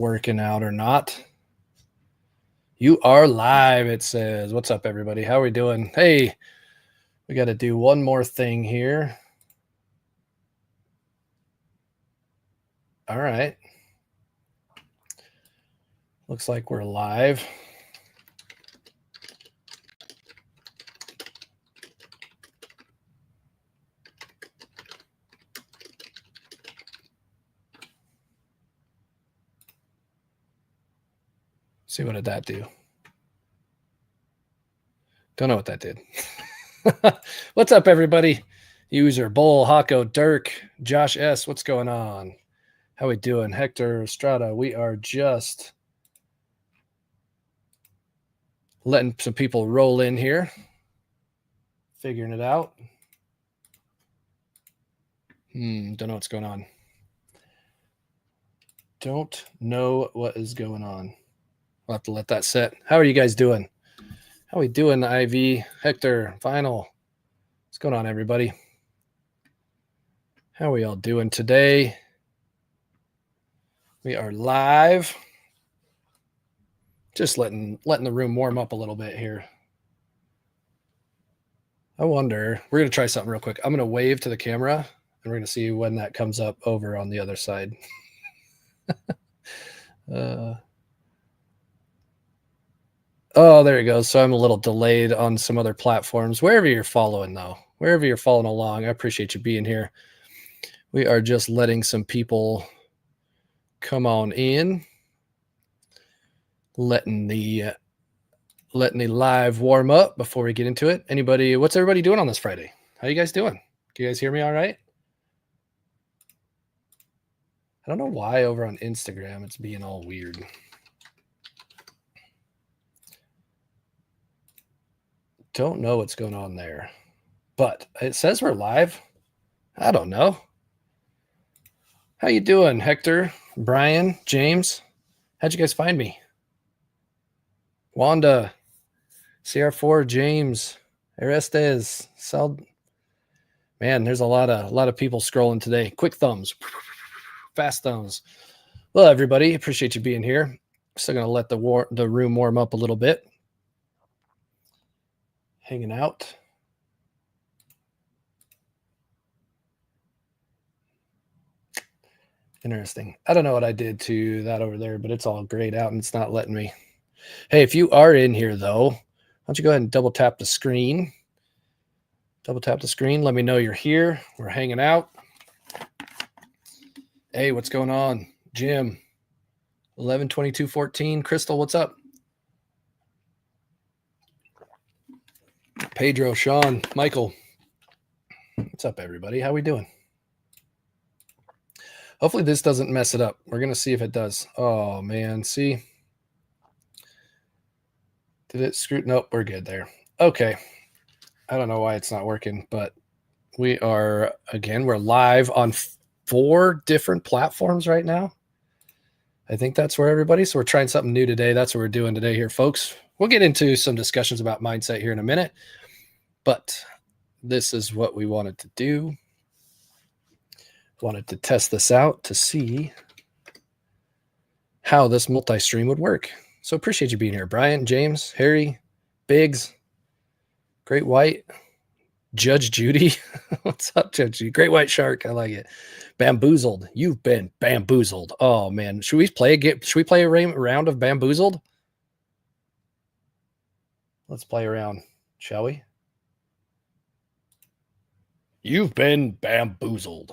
working out or not. You are live, it says. What's up, everybody? How are we doing? Hey, we got to do one more thing here. All right. Looks like we're live. See, what did that do? Don't know what that did. What's up, everybody? User, Bull, Hako, Dirk, Josh S. What's going on? How we doing? Hector, Strata, we are just letting some people roll in here. Figuring it out. Don't know what's going on. Don't know what is going on. We'll have to let that set. How are you guys doing? How we doing, Ivy, Hector, Final? What's going on, everybody? How are we all doing today? We are live. Just letting the room warm up a little bit here. I wonder, we're going to try something real quick. I'm going to wave to the camera, and we're going to see when that comes up over on the other side. Oh, there it goes. So I'm a little delayed on some other platforms. Wherever you're following, though, wherever you're following along, I appreciate you being here. We are just letting some people come on in, letting the live warm up before we get into it. Anybody, what's everybody doing on this Friday? How you guys doing? Can you guys hear me all right? I don't know why over on Instagram it's being all weird. Don't know what's going on there, but it says we're live. I don't know. How you doing, Hector, Brian, James? How'd you guys find me? Wanda, CR4, James, Arestes, Sal. Man, there's a lot of people scrolling today. Quick thumbs, fast thumbs. Well, everybody, appreciate you being here. Still gonna let the room warm up a little bit. Hanging out. Interesting. I don't know what I did to that over there, but it's all grayed out and it's not letting me. Hey, if you are in here, though, why don't you go ahead and double tap the screen? Double tap the screen. Let me know you're here. We're hanging out. Hey, what's going on? Jim, 11/22/14. Crystal, what's up? Pedro, Sean, Michael. What's up, everybody? How we doing? Hopefully this doesn't mess it up. We're going to see if it does. Oh, man. See? Did it screw? Nope, we're good there. Okay. I don't know why it's not working, but we are, again, we're live on 4 different platforms right now. I think that's where everybody. So we're trying something new today. That's what we're doing today here, folks. We'll get into some discussions about mindset here in a minute, but this is what we wanted to do. Wanted to test this out to see how this multi-stream would work. So appreciate you being here. Brian, James, Harry, Biggs, Great White, Judge Judy. What's up, Judge Judy? Great White Shark. I like it. Bamboozled. You've been bamboozled. Oh, man. Should we play a round of Bamboozled? Let's play around, shall we? You've been bamboozled.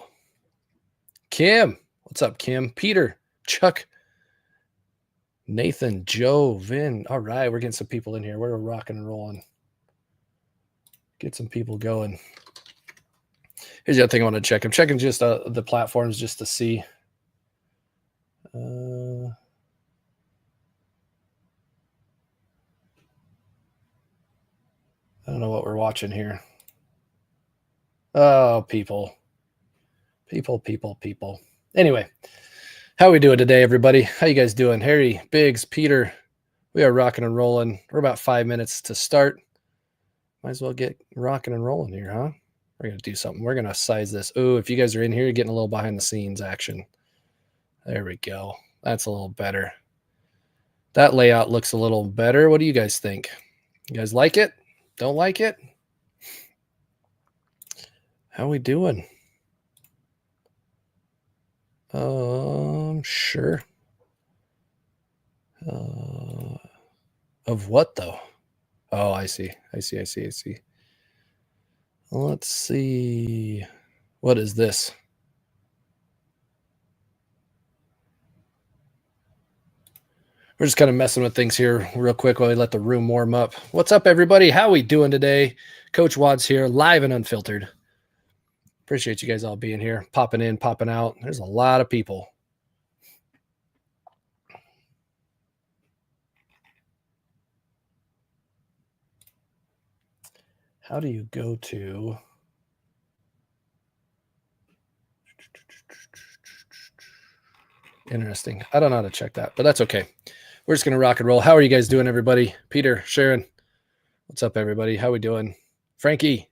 Kim. What's up, Kim? Peter, Chuck, Nathan, Joe, Vin. All right, we're getting some people in here. We're rocking and rolling. Get some people going. Here's the other thing I want to check. I'm checking just the platforms just to see. I don't know what we're watching here. Oh, people. Anyway, how are we doing today, everybody? How you guys doing? Harry, Biggs, Peter, we are rocking and rolling. We're about 5 minutes to start. Might as well get rocking and rolling here, huh? We're going to do something. We're going to size this. Oh, if you guys are in here, you're getting a little behind the scenes action. There we go. That's a little better. That layout looks a little better. What do you guys think? You guys like it? Don't like it? How we doing? Sure. Of what though? Oh, I see. Let's see. What is this? We're just kind of messing with things here real quick while we let the room warm up. What's up, everybody? How we doing today? Coach Wad's here, live and unfiltered. Appreciate you guys all being here, popping in, popping out. There's a lot of people. How do you go to... Interesting. I don't know how to check that, but that's okay. We're just going to rock and roll. How are you guys doing, everybody? Peter, Sharon, what's up, everybody? How we doing? Frankie,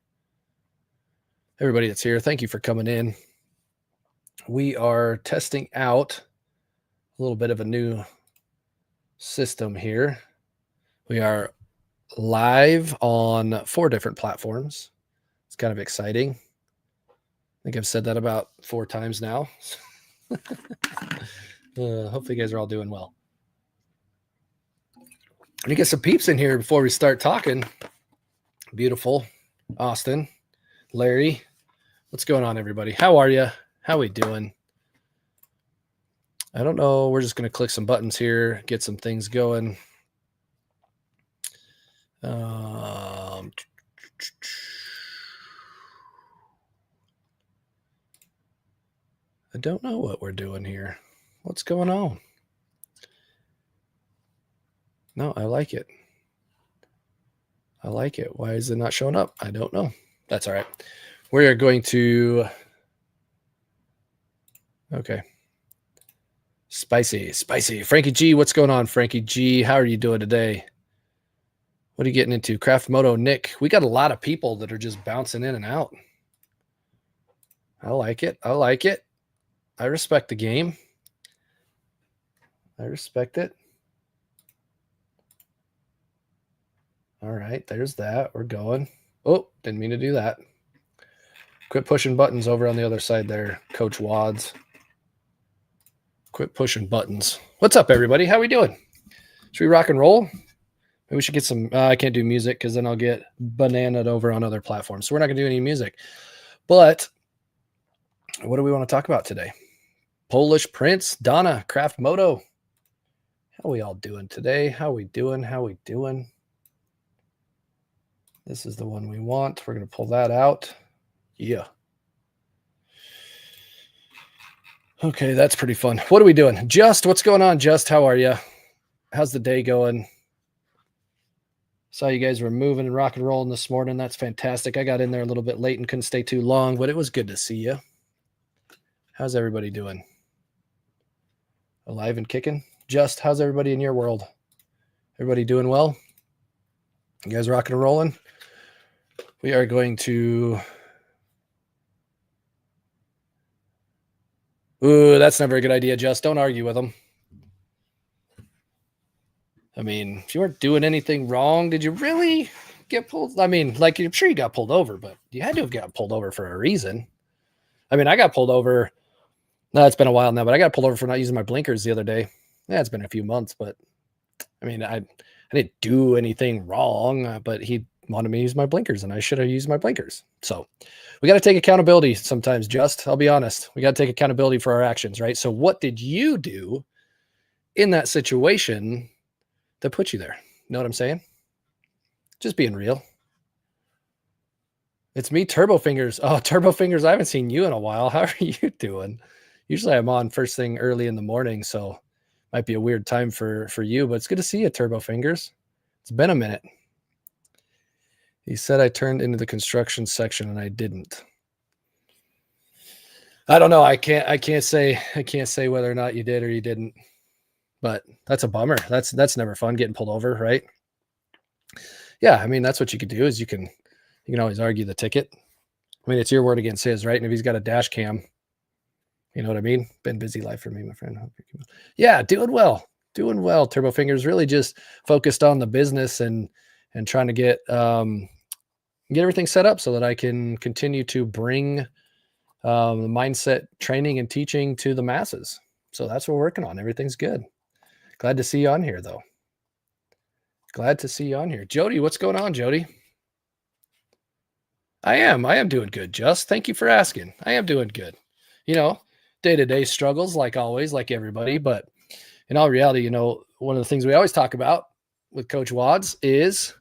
everybody that's here, thank you for coming in. We are testing out a little bit of a new system here. We are live on 4 different platforms. It's kind of exciting. I think I've said that about 4 times now. Hopefully you guys are all doing well. Let me get some peeps in here before we start talking. Beautiful. Austin, Larry, what's going on, everybody? How are you? How we doing? I don't know. We're just going to click some buttons here, get some things going. I don't know what we're doing here. What's going on? No, I like it. I like it. Why is it not showing up? I don't know. That's all right. We are going to... Okay. Spicy. Frankie G, what's going on, Frankie G? How are you doing today? What are you getting into? Craft Moto, Nick. We got a lot of people that are just bouncing in and out. I like it. I respect the game. I respect it. All right, there's that. We're going. Oh, didn't mean to do that. Quit pushing buttons over on the other side there, Coach Wads. Quit pushing buttons. What's up, everybody? How we doing? Should we rock and roll? Maybe we should get some... I can't do music because then I'll get bananaed over on other platforms. So we're not going to do any music. But what do we want to talk about today? Polish Prince, Donna, Craft Moto. How we all doing today? How we doing? This is the one we want. We're going to pull that out. Yeah. Okay, that's pretty fun. What are we doing? Just, what's going on, Just? How are you? How's the day going? Saw you guys were moving and rock and rolling this morning. That's fantastic. I got in there a little bit late and couldn't stay too long, but it was good to see you. How's everybody doing? Alive and kicking? Just, how's everybody in your world? Everybody doing well? You guys rocking and rolling? We are going to... Ooh, that's never a good idea, Just. Don't argue with them. I mean, if you weren't doing anything wrong, did you really get pulled? I mean, like, I'm sure you got pulled over, but you had to have got pulled over for a reason. I mean, I got pulled over. No, it's been a while now, but I got pulled over for not using my blinkers the other day. Yeah, it's been a few months, but I mean, I didn't do anything wrong, but he wanted me to use my blinkers, and I should have used my blinkers. So we got to take accountability sometimes, Just. I'll be honest. We got to take accountability for our actions, right? So what did you do in that situation that put you there? Know what I'm saying? Just being real. It's me, Turbo Fingers. Oh, Turbo Fingers, I haven't seen you in a while. How are you doing? Usually I'm on first thing early in the morning, so might be a weird time for you, but it's good to see you, Turbo Fingers. It's been a minute. He said I turned into the construction section and I didn't. I don't know. I can't say whether or not you did or you didn't. But that's a bummer. That's never fun, getting pulled over, right? Yeah, I mean, that's what you could do is you can always argue the ticket. I mean, it's your word against his, right? And if he's got a dash cam, You know what I mean? Been busy life for me, my friend. Hope you're keeping- Yeah, doing well. Doing well. Turbo Fingers really just focused on the business and trying to get everything set up so that I can continue to bring the mindset training and teaching to the masses. So that's what we're working on. Everything's good. Glad to see you on here, though. Glad to see you on here. Jody, what's going on, Jody? I am. I am doing good, Just. Thank you for asking. I am doing good. You know, day-to-day struggles, like always, like everybody. But in all reality, one of the things we always talk about with Coach Wads is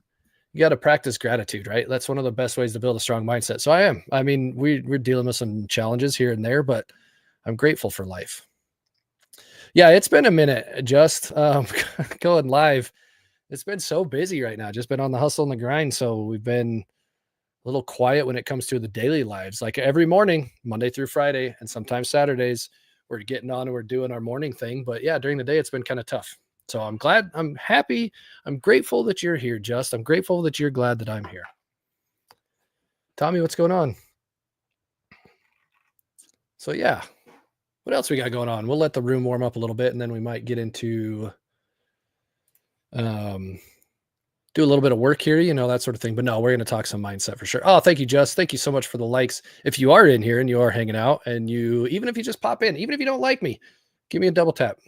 you got to practice gratitude, right? That's one of the best ways to build a strong mindset. So I am. I mean, we're dealing with some challenges here and there, but I'm grateful for life. Yeah, it's been a minute, just going live. It's been so busy right now. Just been on the hustle and the grind. So we've been a little quiet when it comes to the daily lives. Like every morning, Monday through Friday, and sometimes Saturdays, we're getting on and we're doing our morning thing. But yeah, during the day, it's been kind of tough. So I'm glad, I'm happy, I'm grateful that you're here, Just. I'm grateful that you're glad that I'm here. Tommy, what's going on? So yeah, what else we got going on? We'll let the room warm up a little bit, and then we might get into do a little bit of work here, that sort of thing. But no, we're going to talk some mindset for sure. Oh, thank you, Just. Thank you so much for the likes. If you are in here and you are hanging out, and even if you just pop in, even if you don't like me, give me a double tap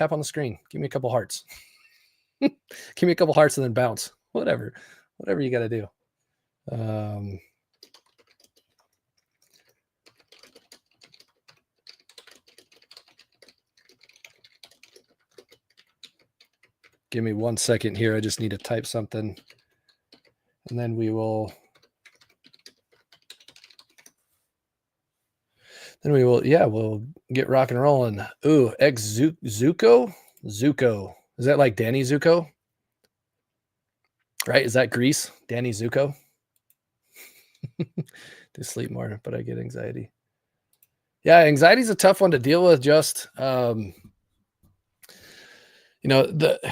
on the screen. Give me a couple hearts. Give me a couple hearts and then bounce. Whatever you got to do. Give me 1 second here. I just need to type something, and then we'll get rock and rolling. Ooh, Zuko. Is that like Danny Zuko? Right? Is that Greece? Danny Zuko? To sleep more, but I get anxiety. Yeah, anxiety is a tough one to deal with. Just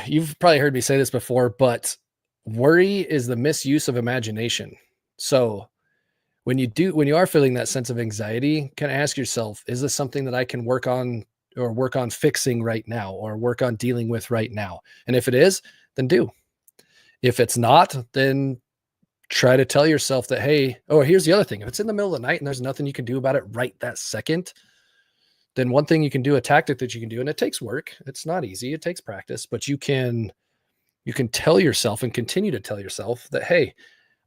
you've probably heard me say this before, but worry is the misuse of imagination. So when you are feeling that sense of anxiety, kind of ask yourself, is this something that I can work on fixing right now, or work on dealing with right now? And if it is, then do. If it's not, then try to tell yourself that, hey, here's the other thing. If it's in the middle of the night and there's nothing you can do about it right that second, then one thing you can do, a tactic that you can do, and it takes work. It's not easy. It takes practice, but you can tell yourself and continue to tell yourself that, hey,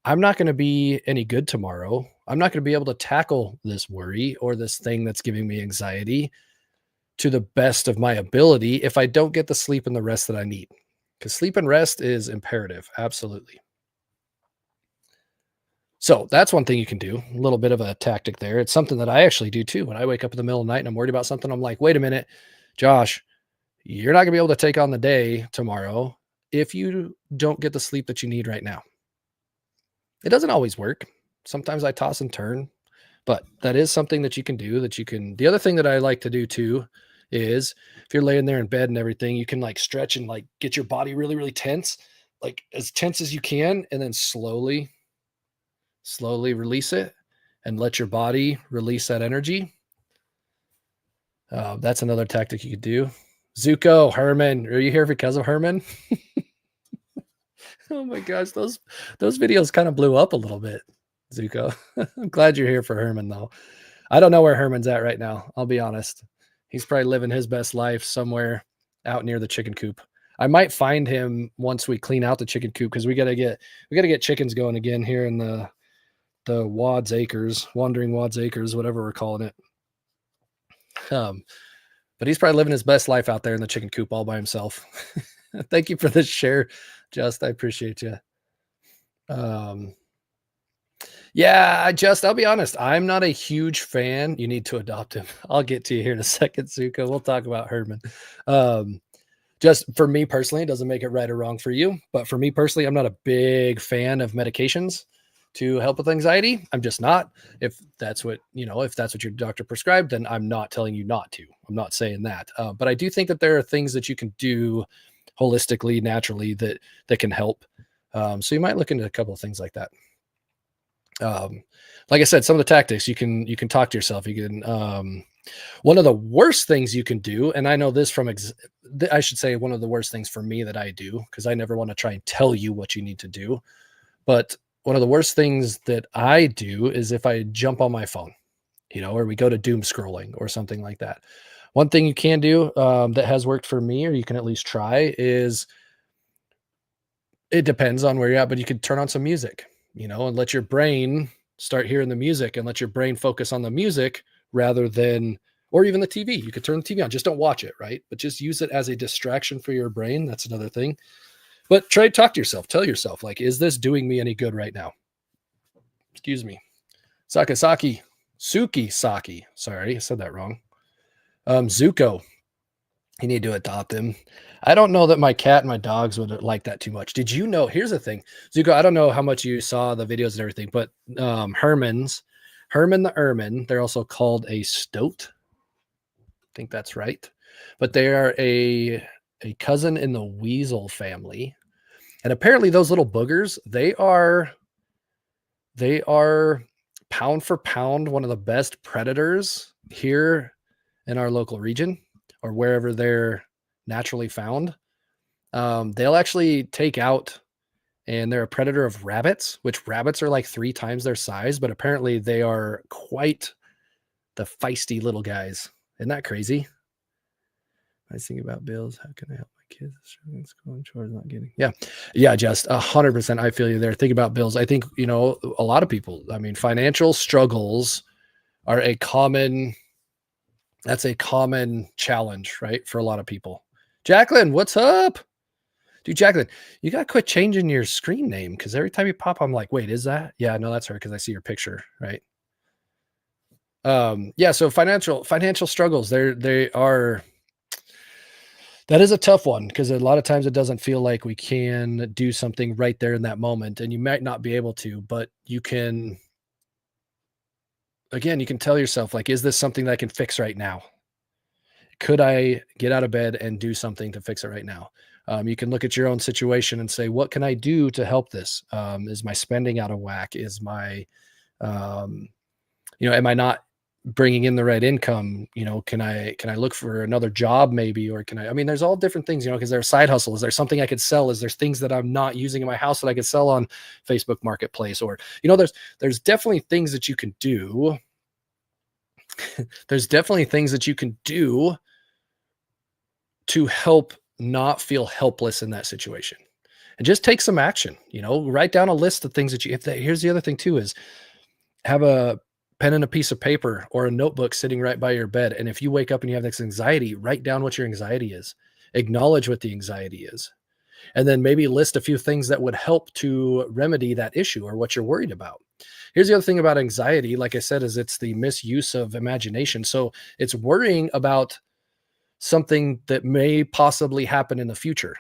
I'm not going to be any good tomorrow. I'm not going to be able to tackle this worry or this thing that's giving me anxiety to the best of my ability if I don't get the sleep and the rest that I need. Because sleep and rest is imperative. Absolutely. So that's one thing you can do. A little bit of a tactic there. It's something that I actually do too. When I wake up in the middle of the night and I'm worried about something, I'm like, wait a minute, Josh, you're not going to be able to take on the day tomorrow if you don't get the sleep that you need right now. It doesn't always work. Sometimes I toss and turn, but that is something that you can do. The other thing that I like to do too is if you're laying there in bed and everything, you can like stretch and like get your body really, really tense, like as tense as you can, and then slowly release it and let your body release that energy. That's another tactic you could do. Zuko, Herman, are you here because of Herman? Oh my gosh, those videos kind of blew up a little bit, Zuko. I'm glad you're here for Herman, though. I don't know where Herman's at right now. I'll be honest. He's probably living his best life somewhere out near the chicken coop. I might find him once we clean out the chicken coop, because we gotta get chickens going again here in the Wandering Wads Acres, whatever we're calling it. But he's probably living his best life out there in the chicken coop all by himself. Thank you for this share, Just. I appreciate you. Yeah, I'll be honest. I'm not a huge fan. You need to adopt him. I'll get to you here in a second, Zuko. We'll talk about Herman. Just for me personally, it doesn't make it right or wrong for you. But for me personally, I'm not a big fan of medications to help with anxiety. I'm just not. If that's what your doctor prescribed, then I'm not telling you not to. I'm not saying that. But I do think that there are things that you can do holistically, naturally, that can help. So you might look into a couple of things like that. Um, like I said, some of the tactics you can talk to yourself. You can one of the worst things you can do, and I know this from I should say one of the worst things for me that I do because I never want to try and tell you what you need to do. But one of the worst things that I do is if I jump on my phone, or we go to doom scrolling or something like that. One thing you can do that has worked for me, or you can at least try, is it depends on where you're at, but you could turn on some music, and let your brain start hearing the music and let your brain focus on the music rather than, or even the TV. You could turn the TV on, just don't watch it, right? But just use it as a distraction for your brain. That's another thing. But try to talk to yourself, tell yourself, like, is this doing me any good right now? Excuse me. Sakasaki, Suki Saki. Sorry, I said that wrong. Zuko. You need to adopt him. I don't know that my cat and my dogs would like that too much. Did you know? Here's the thing, Zuko. I don't know how much you saw the videos and everything, but Herman the ermine. They're also called a stoat. I think that's right. But they are a cousin in the weasel family, and apparently those little boogers they are pound for pound one of the best predators here in our local region or wherever they're naturally found. They'll actually take out, and they're a predator of rabbits, which rabbits are like 3 times their size, but apparently they are quite the feisty little guys. Isn't that crazy? I was thinking about bills. How can I help my kids? Struggling in school and chores not getting. Yeah, just 100%. I feel you there. Think about bills. I think, a lot of people, I mean, financial struggles are that's a common challenge, right? For a lot of people. Jacqueline, what's up? Dude, Jacqueline, you got to quit changing your screen name because every time you pop, I'm like, wait, is that? Yeah, no, that's her because I see your picture, right? Yeah, so financial struggles, they are, that is a tough one because a lot of times it doesn't feel like we can do something right there in that moment, and you might not be able to, but you can, again, you can tell yourself, like, is this something that I can fix right now? Could I get out of bed and do something to fix it right now? You can look at your own situation and say, what can I do to help this? Is my spending out of whack? Is my, um, am I not bringing in the right income? Can I look for another job maybe, or I mean, there's all different things, because there's side hustle. Is there something I could sell? Is there things that I'm not using in my house that I could sell on Facebook Marketplace? Or, there's definitely things that you can do. There's definitely things that you can do to help not feel helpless in that situation, and just take some action. Write down a list of things that here's the other thing too, is have a pen and a piece of paper or a notebook sitting right by your bed. And if you wake up and you have this anxiety, write down what your anxiety is, acknowledge what the anxiety is, and then maybe list a few things that would help to remedy that issue or what you're worried about. Here's the other thing about anxiety, like I said, is it's the misuse of imagination. So it's worrying about something that may possibly happen in the future.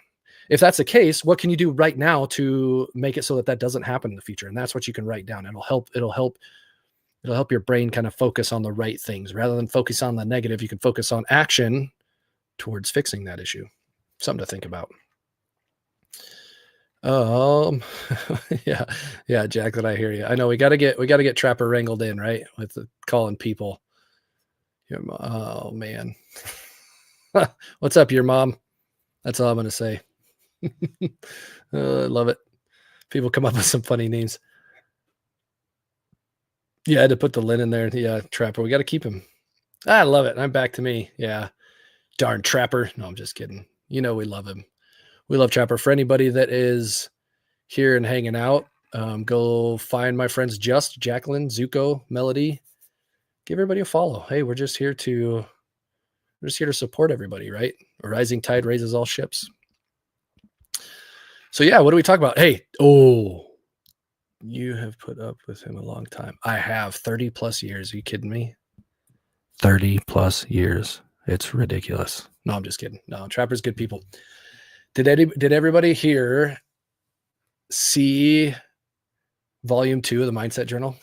If that's the case, what can you do right now to make it so that doesn't happen in the future? And that's what you can write down. It'll help your brain kind of focus on the right things rather than focus on the negative. You can focus on action towards fixing that issue. Something to think about. Yeah, Jacqueline, I hear you. I know we got to get Trapper wrangled in, right? With the calling people. Oh man. What's up, your mom? That's all I'm going to say. I love it. People come up with some funny names. Yeah, I had to put the Lynn in there. Yeah, Trapper. We got to keep him. I love it. I'm back to me. Yeah. Darn Trapper. No, I'm just kidding. We love him. We love Trapper. For anybody that is here and hanging out, go find my friends Jacqueline, Zuko, Melody. Give everybody a follow. Hey, we're just here to support everybody, right? A rising tide raises all ships. So yeah, what do we talk about? Hey, you have put up with him a long time. I have 30 plus years. Are you kidding me? 30 plus years. It's ridiculous. No, I'm just kidding. No, Trapper's good people. Did everybody here see volume 2 of the Mindset Journal?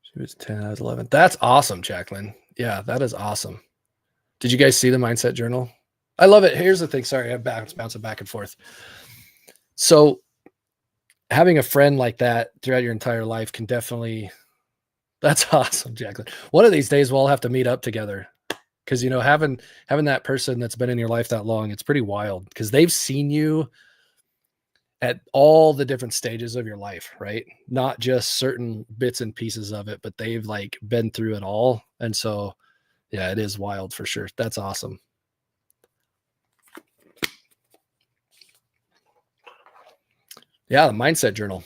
She was 10, I was 11. That's awesome, Jacqueline. Yeah, that is awesome. Did you guys see the Mindset Journal? I love it. Here's the thing. Sorry, I'm bouncing back and forth. So having a friend like that throughout your entire life can definitely that's awesome, Jacqueline. One of these days we'll all have to meet up together because having that person that's been in your life that long, it's pretty wild because they've seen you at all the different stages of your life, right? Not just certain bits and pieces of it, but they've like been through it all. And so, yeah, it is wild for sure. That's awesome. Yeah, the mindset journal.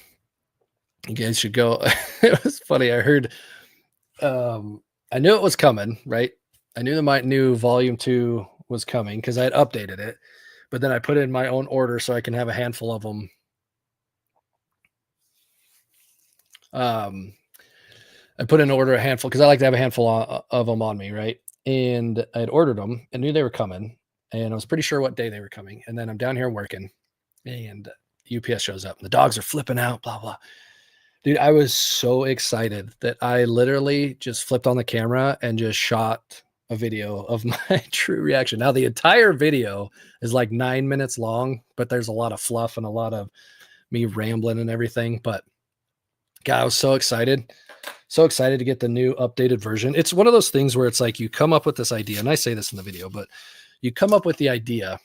You guys should go. It was funny. I heard, I knew it was coming, right? I knew the new volume 2 was coming because I had updated it, but then I put it in my own order so I can have a handful of them. I put in order a handful because I like to have a handful of them on me, right? And I had ordered them and knew they were coming, and I was pretty sure what day they were coming. And then I'm down here working, and UPS shows up, and the dogs are flipping out, blah blah. Dude, I was so excited that I literally just flipped on the camera and just shot a video of my true reaction. Now, the entire video is like 9 minutes long, but there's a lot of fluff and a lot of me rambling and everything. But God, I was so excited. So excited to get the new updated version. It's one of those things where it's like you come up with this idea, and I say this in the video, but you come up with the idea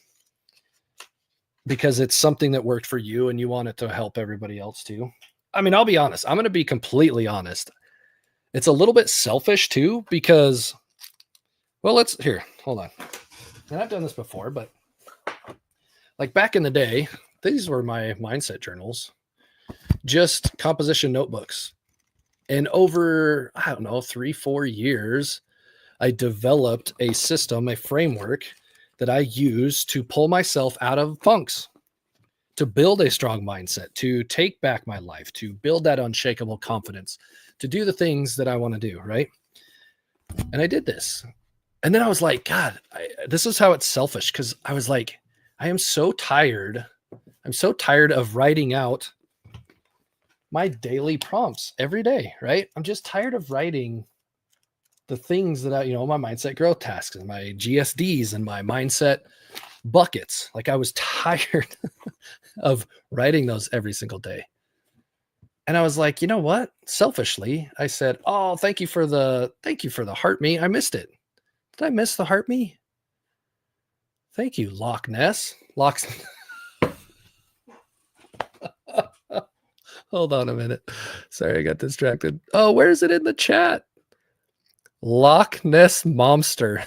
because it's something that worked for you and you want it to help everybody else too. I mean, I'll be honest. I'm going to be completely honest. It's a little bit selfish too, because, well, hold on. And I've done this before, but like back in the day, these were my mindset journals, just composition notebooks. And over, I don't know, 3-4 years, I developed a system, a framework that I use to pull myself out of funks, to build a strong mindset, to take back my life, to build that unshakable confidence, to do the things that I want to do, right? And I did this. And then I was like, God, this is how it's selfish, because I was like, I am so tired. I'm so tired of writing out my daily prompts every day, right? I'm just tired of writing the things that my mindset growth tasks and my GSDs and my mindset buckets. Like I was tired of writing those every single day. And I was like, you know what? Selfishly, I said, "Oh, thank you for the heart me. I missed it. Did I miss the heart me? Thank you, Loch Ness. Hold on a minute. Sorry, I got distracted. Oh, where is it in the chat? Loch Ness Momster.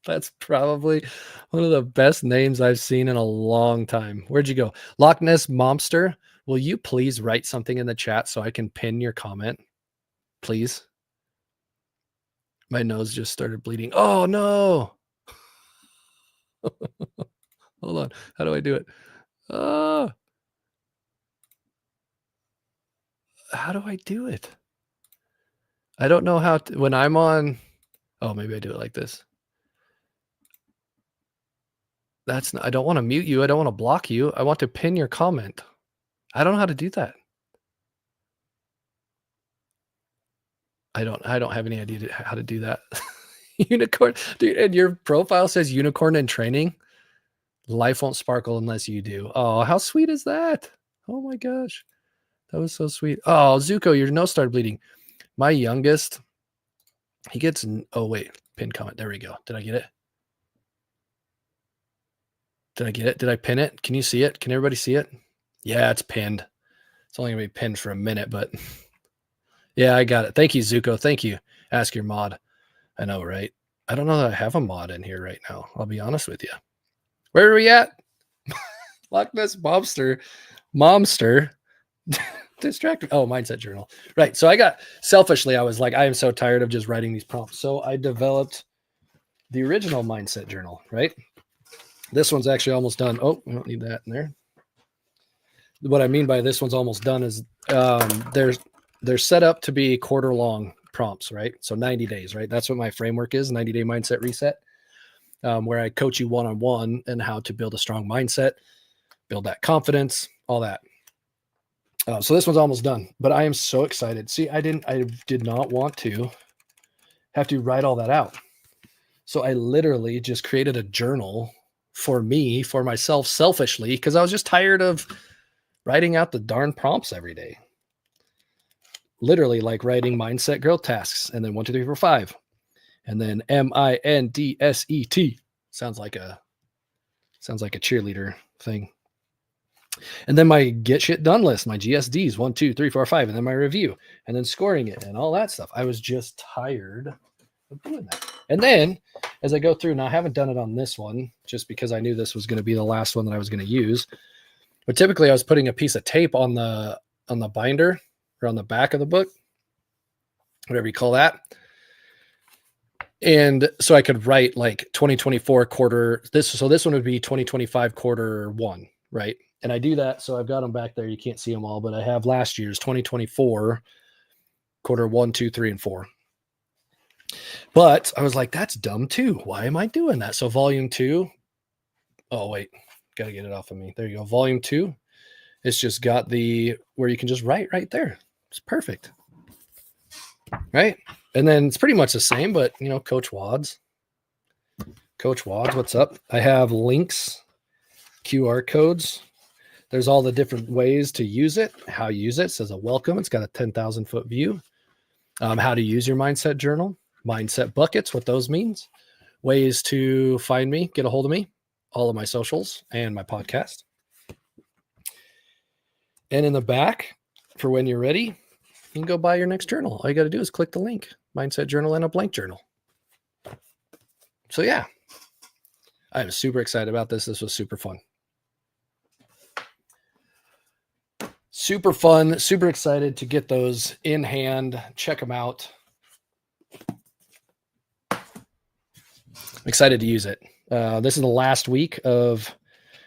That's probably one of the best names I've seen in a long time. Where'd you go? Loch Ness Momster, will you please write something in the chat so I can pin your comment? Please. My nose just started bleeding. Oh, no. Hold on. How do I do it? How do I do it? I don't know how to, when I'm on. Oh, maybe I do it like this. I don't want to mute you. I don't want to block you. I want to pin your comment. I don't know how to do that. I don't have any idea how to do that. Unicorn, dude, and your profile says unicorn in training. Life won't sparkle unless you do. Oh, how sweet is that? Oh my gosh. That was so sweet. Oh, Zuko, your nose started bleeding. My youngest, he gets, oh wait, pin comment. There we go. Did I get it? Did I pin it? Can you see it? Can everybody see it? Yeah, it's pinned. It's only gonna be pinned for a minute, but yeah, I got it. Thank you, Zuko. Thank you. Ask your mod. I know, right? I don't know that I have a mod in here right now. I'll be honest with you. Where are we at? Loch Ness Momster. Distracted. Oh, mindset journal. Right. So I was like, I am so tired of just writing these prompts. So I developed the original mindset journal, right? This one's actually almost done. Oh, we don't need that in there. What I mean by this one's almost done is they're set up to be quarter long prompts, right? So 90 days, right? That's what my framework is, 90-day mindset reset, where I coach you one-on-one and how to build a strong mindset, build that confidence, all that. So this one's almost done, but I am so excited. See, I did not want to have to write all that out. So I literally just created a journal for myself, selfishly, because I was just tired of writing out the darn prompts every day. Literally like writing mindset growth tasks and then 1, 2, 3, 4, 5. And then MINDSET. Sounds like a cheerleader thing. And then my get shit done list, my GSDs, 1, 2, 3, 4, 5, and then my review, and then scoring it and all that stuff. I was just tired of doing that. And then as I go through, now I haven't done it on this one just because I knew this was going to be the last one that I was going to use. But typically I was putting a piece of tape on the binder or on the back of the book, whatever you call that. And so I could write like 2024 quarter this. So this one would be 2025 quarter 1, right? And I do that. So I've got them back there. You can't see them all, but I have last year's 2024 quarter 1, 2, 3, and 4. But I was like, that's dumb too. Why am I doing that? So volume 2. Oh, wait, got to get it off of me. There you go. Volume 2. It's just got the where you can just write right there. It's perfect. Right. And then it's pretty much the same, but you know, Coach Wads, what's up? I have links, QR codes. There's all the different ways to use it, how you use it. It says a welcome. It's got a 10,000 foot view. How to use your mindset journal, mindset buckets, what those means, ways to find me, get a hold of me, all of my socials and my podcast. And in the back, for when you're ready, you can go buy your next journal. All you got to do is click the link, mindset journal and a blank journal. So yeah, I'm super excited about this. This was super fun. Super fun, super excited to get those in hand. Check them out. I'm excited to use it. This is the last week of,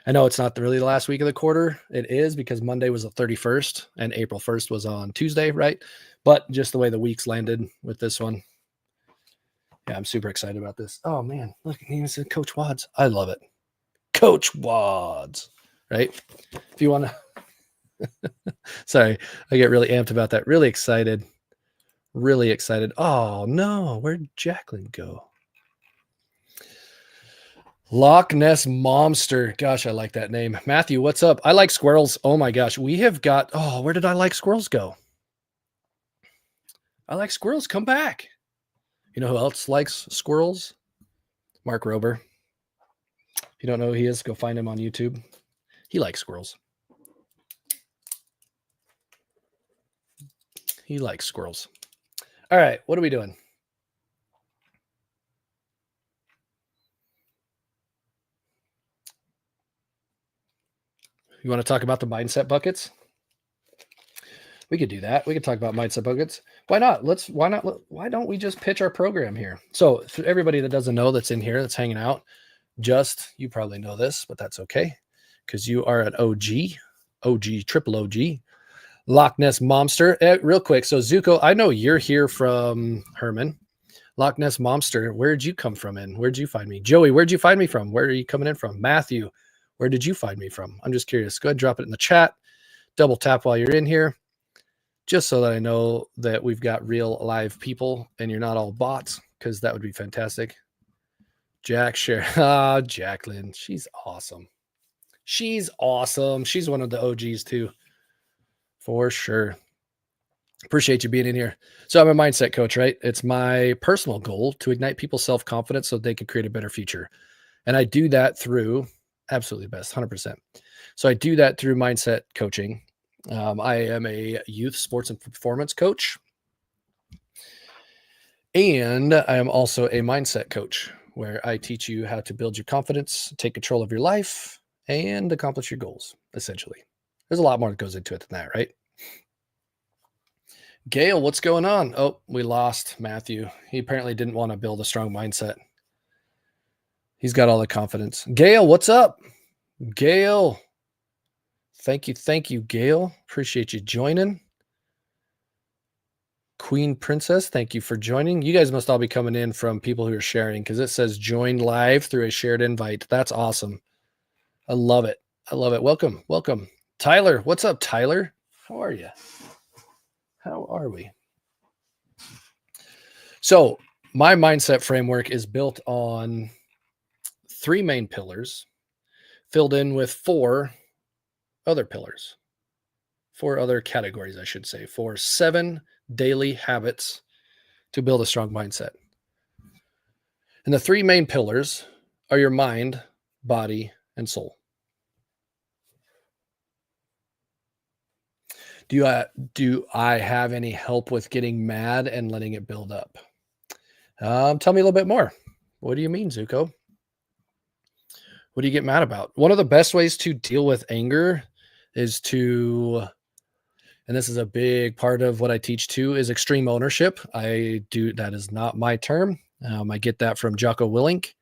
I know it's not really the last week of the quarter. It is because Monday was the 31st and April 1st was on Tuesday, right? But just the way the weeks landed with this one. Yeah, I'm super excited about this. Oh man, look, he even said Coach Wads. I love it. Coach Wads, right? If you want to, sorry, I get really amped about that. Really excited. Really excited. Oh no, where'd Jacqueline go? Loch Ness Monster. Gosh, I like that name. Matthew, what's up? I like squirrels. Oh my gosh, we have got, oh, where did I like squirrels go? I like squirrels. Come back. You know who else likes squirrels? Mark Rober. If you don't know who he is, go find him on YouTube. He likes squirrels. He likes squirrels. All right, what are we doing? You want to talk about the mindset buckets? We could do that. We could talk about mindset buckets. Why not? Why don't we just pitch our program here? So for everybody that doesn't know that's in here, that's hanging out, you probably know this, but that's okay because you are an triple OG, Loch Ness Monster. Real quick. So Zuko, I know you're here from Herman. Loch Ness Monster, where'd you come from in? Where'd you find me? Joey, where'd you find me from? Where are you coming in from? Matthew, where did you find me from? I'm just curious. Go ahead and drop it in the chat. Double tap while you're in here, just so that I know that we've got real live people and you're not all bots, because that would be fantastic. Jack, share. Jacqueline. She's awesome. She's awesome. She's one of the OGs too, for sure. Appreciate you being in here. So I'm a mindset coach, right? It's my personal goal to ignite people's self-confidence so they can create a better future. And I do that through absolutely best, 100%. So I do that through mindset coaching. I am a youth sports and performance coach. And I am also a mindset coach where I teach you how to build your confidence, take control of your life, and accomplish your goals, essentially. There's a lot more that goes into it than that, right? Gail, what's going on? Oh, we lost Matthew. He apparently didn't want to build a strong mindset. He's got all the confidence. Gail, what's up? Gail. Thank you, Gail. Appreciate you joining. Queen Princess, thank you for joining. You guys must all be coming in from people who are sharing because it says join live through a shared invite. That's awesome. I love it. Welcome. Tyler, what's up, Tyler? How are you? How are we? So my mindset framework is built on 3 main pillars filled in with 4 other pillars. 4 other categories, I should say, for 7 daily habits to build a strong mindset. And the 3 main pillars are your mind, body, and soul. Do I have any help with getting mad and letting it build up? Tell me a little bit more. What do you mean, Zuko? What do you get mad about? One of the best ways to deal with anger is to, and this is a big part of what I teach too, is extreme ownership. That is not my term. I get that from Jocko Willink.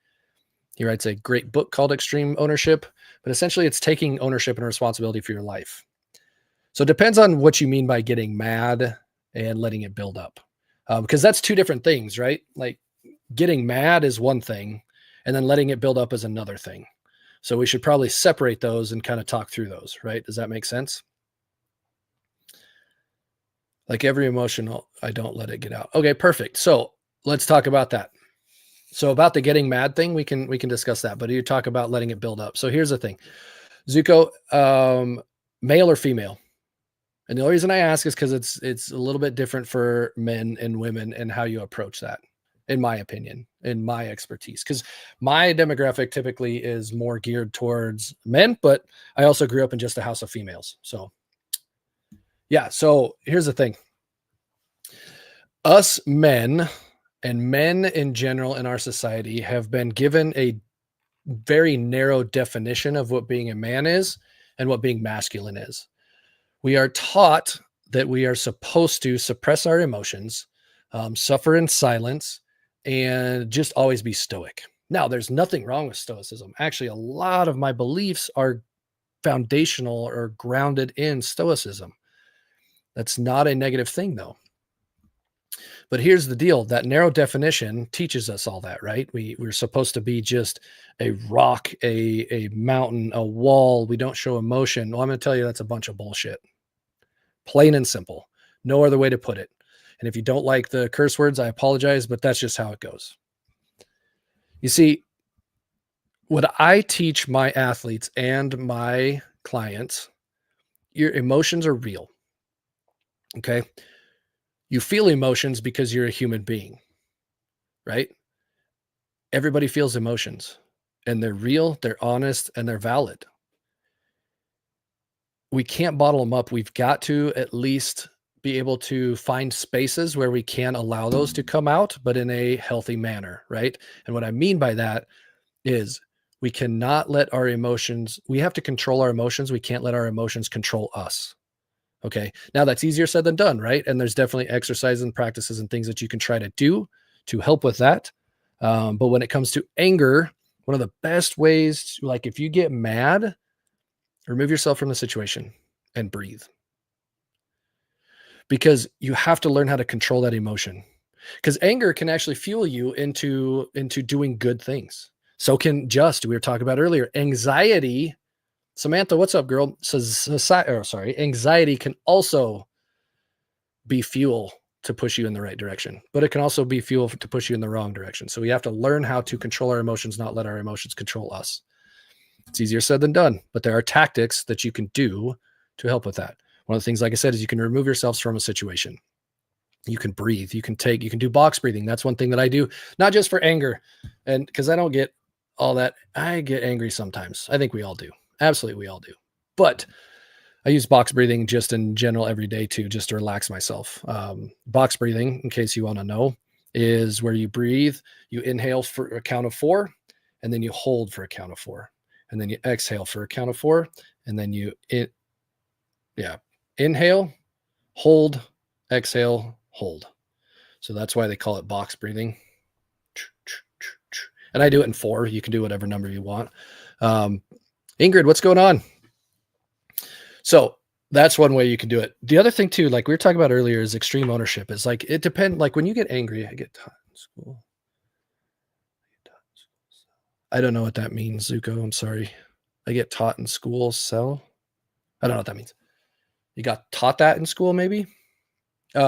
He writes a great book called Extreme Ownership, but essentially it's taking ownership and responsibility for your life. So it depends on what you mean by getting mad and letting it build up. Because that's 2 different things, right? Like getting mad is one thing, and then letting it build up is another thing. So we should probably separate those and kind of talk through those, right? Does that make sense? Like every emotion, I don't let it get out. Okay, perfect. So let's talk about that. So about the getting mad thing, we can discuss that, but you talk about letting it build up. So here's the thing, Zuko, male or female? And the only reason I ask is because it's a little bit different for men and women and how you approach that, in my opinion, in my expertise. Because my demographic typically is more geared towards men, but I also grew up in just a house of females. So yeah, so here's the thing. Us men and men in general in our society have been given a very narrow definition of what being a man is and what being masculine is. We are taught that we are supposed to suppress our emotions, suffer in silence, and just always be stoic. Now, there's nothing wrong with stoicism. Actually, a lot of my beliefs are foundational or grounded in stoicism. That's not a negative thing, though. But here's the deal, that narrow definition teaches us all that, right? We're supposed to be just a rock, a mountain, a wall. We don't show emotion. Well, I'm going to tell you that's a bunch of bullshit. Plain and simple. No other way to put it. And if you don't like the curse words, I apologize, but that's just how it goes. You see, what I teach my athletes and my clients, your emotions are real. Okay? You feel emotions because you're a human being, right? Everybody feels emotions, and they're real, they're honest, and they're valid. We can't bottle them up. We've got to at least be able to find spaces where we can allow those to come out, but in a healthy manner, right? And what I mean by that is we cannot let our emotions, we have to control our emotions. We can't let our emotions control us. Okay. Now that's easier said than done, right? And there's definitely exercises and practices and things that you can try to do to help with that. But when it comes to anger, one of the best ways, like if you get mad, remove yourself from the situation and breathe. Because you have to learn how to control that emotion. Because anger can actually fuel you into doing good things. So can we were talking about earlier, anxiety. Samantha, what's up, girl? Anxiety can also be fuel to push you in the right direction, but it can also be fuel to push you in the wrong direction. So we have to learn how to control our emotions, not let our emotions control us. It's easier said than done, but there are tactics that you can do to help with that. One of the things, like I said, is you can remove yourselves from a situation. You can breathe. You can do box breathing. That's one thing that I do, not just for anger, and because I don't get all that. I get angry sometimes. I think we all do. Absolutely, we all do. But I use box breathing just in general every day too, just to relax myself. Box breathing, in case you want to know, is where you breathe, you inhale for a count of 4, and then you hold for a count of 4, and then you exhale for a count of 4, and then you inhale, hold, exhale, hold. So that's why they call it box breathing. And I do it in 4. You can do whatever number you want. Ingrid, what's going on? So that's one way you can do it. The other thing too, like we were talking about earlier, is extreme ownership. Is like, it depends. Like when you get angry, I get taught in school. I don't know what that means, Zuko. I'm sorry. I get taught in school. So I don't know what that means. You got taught that in school, maybe? We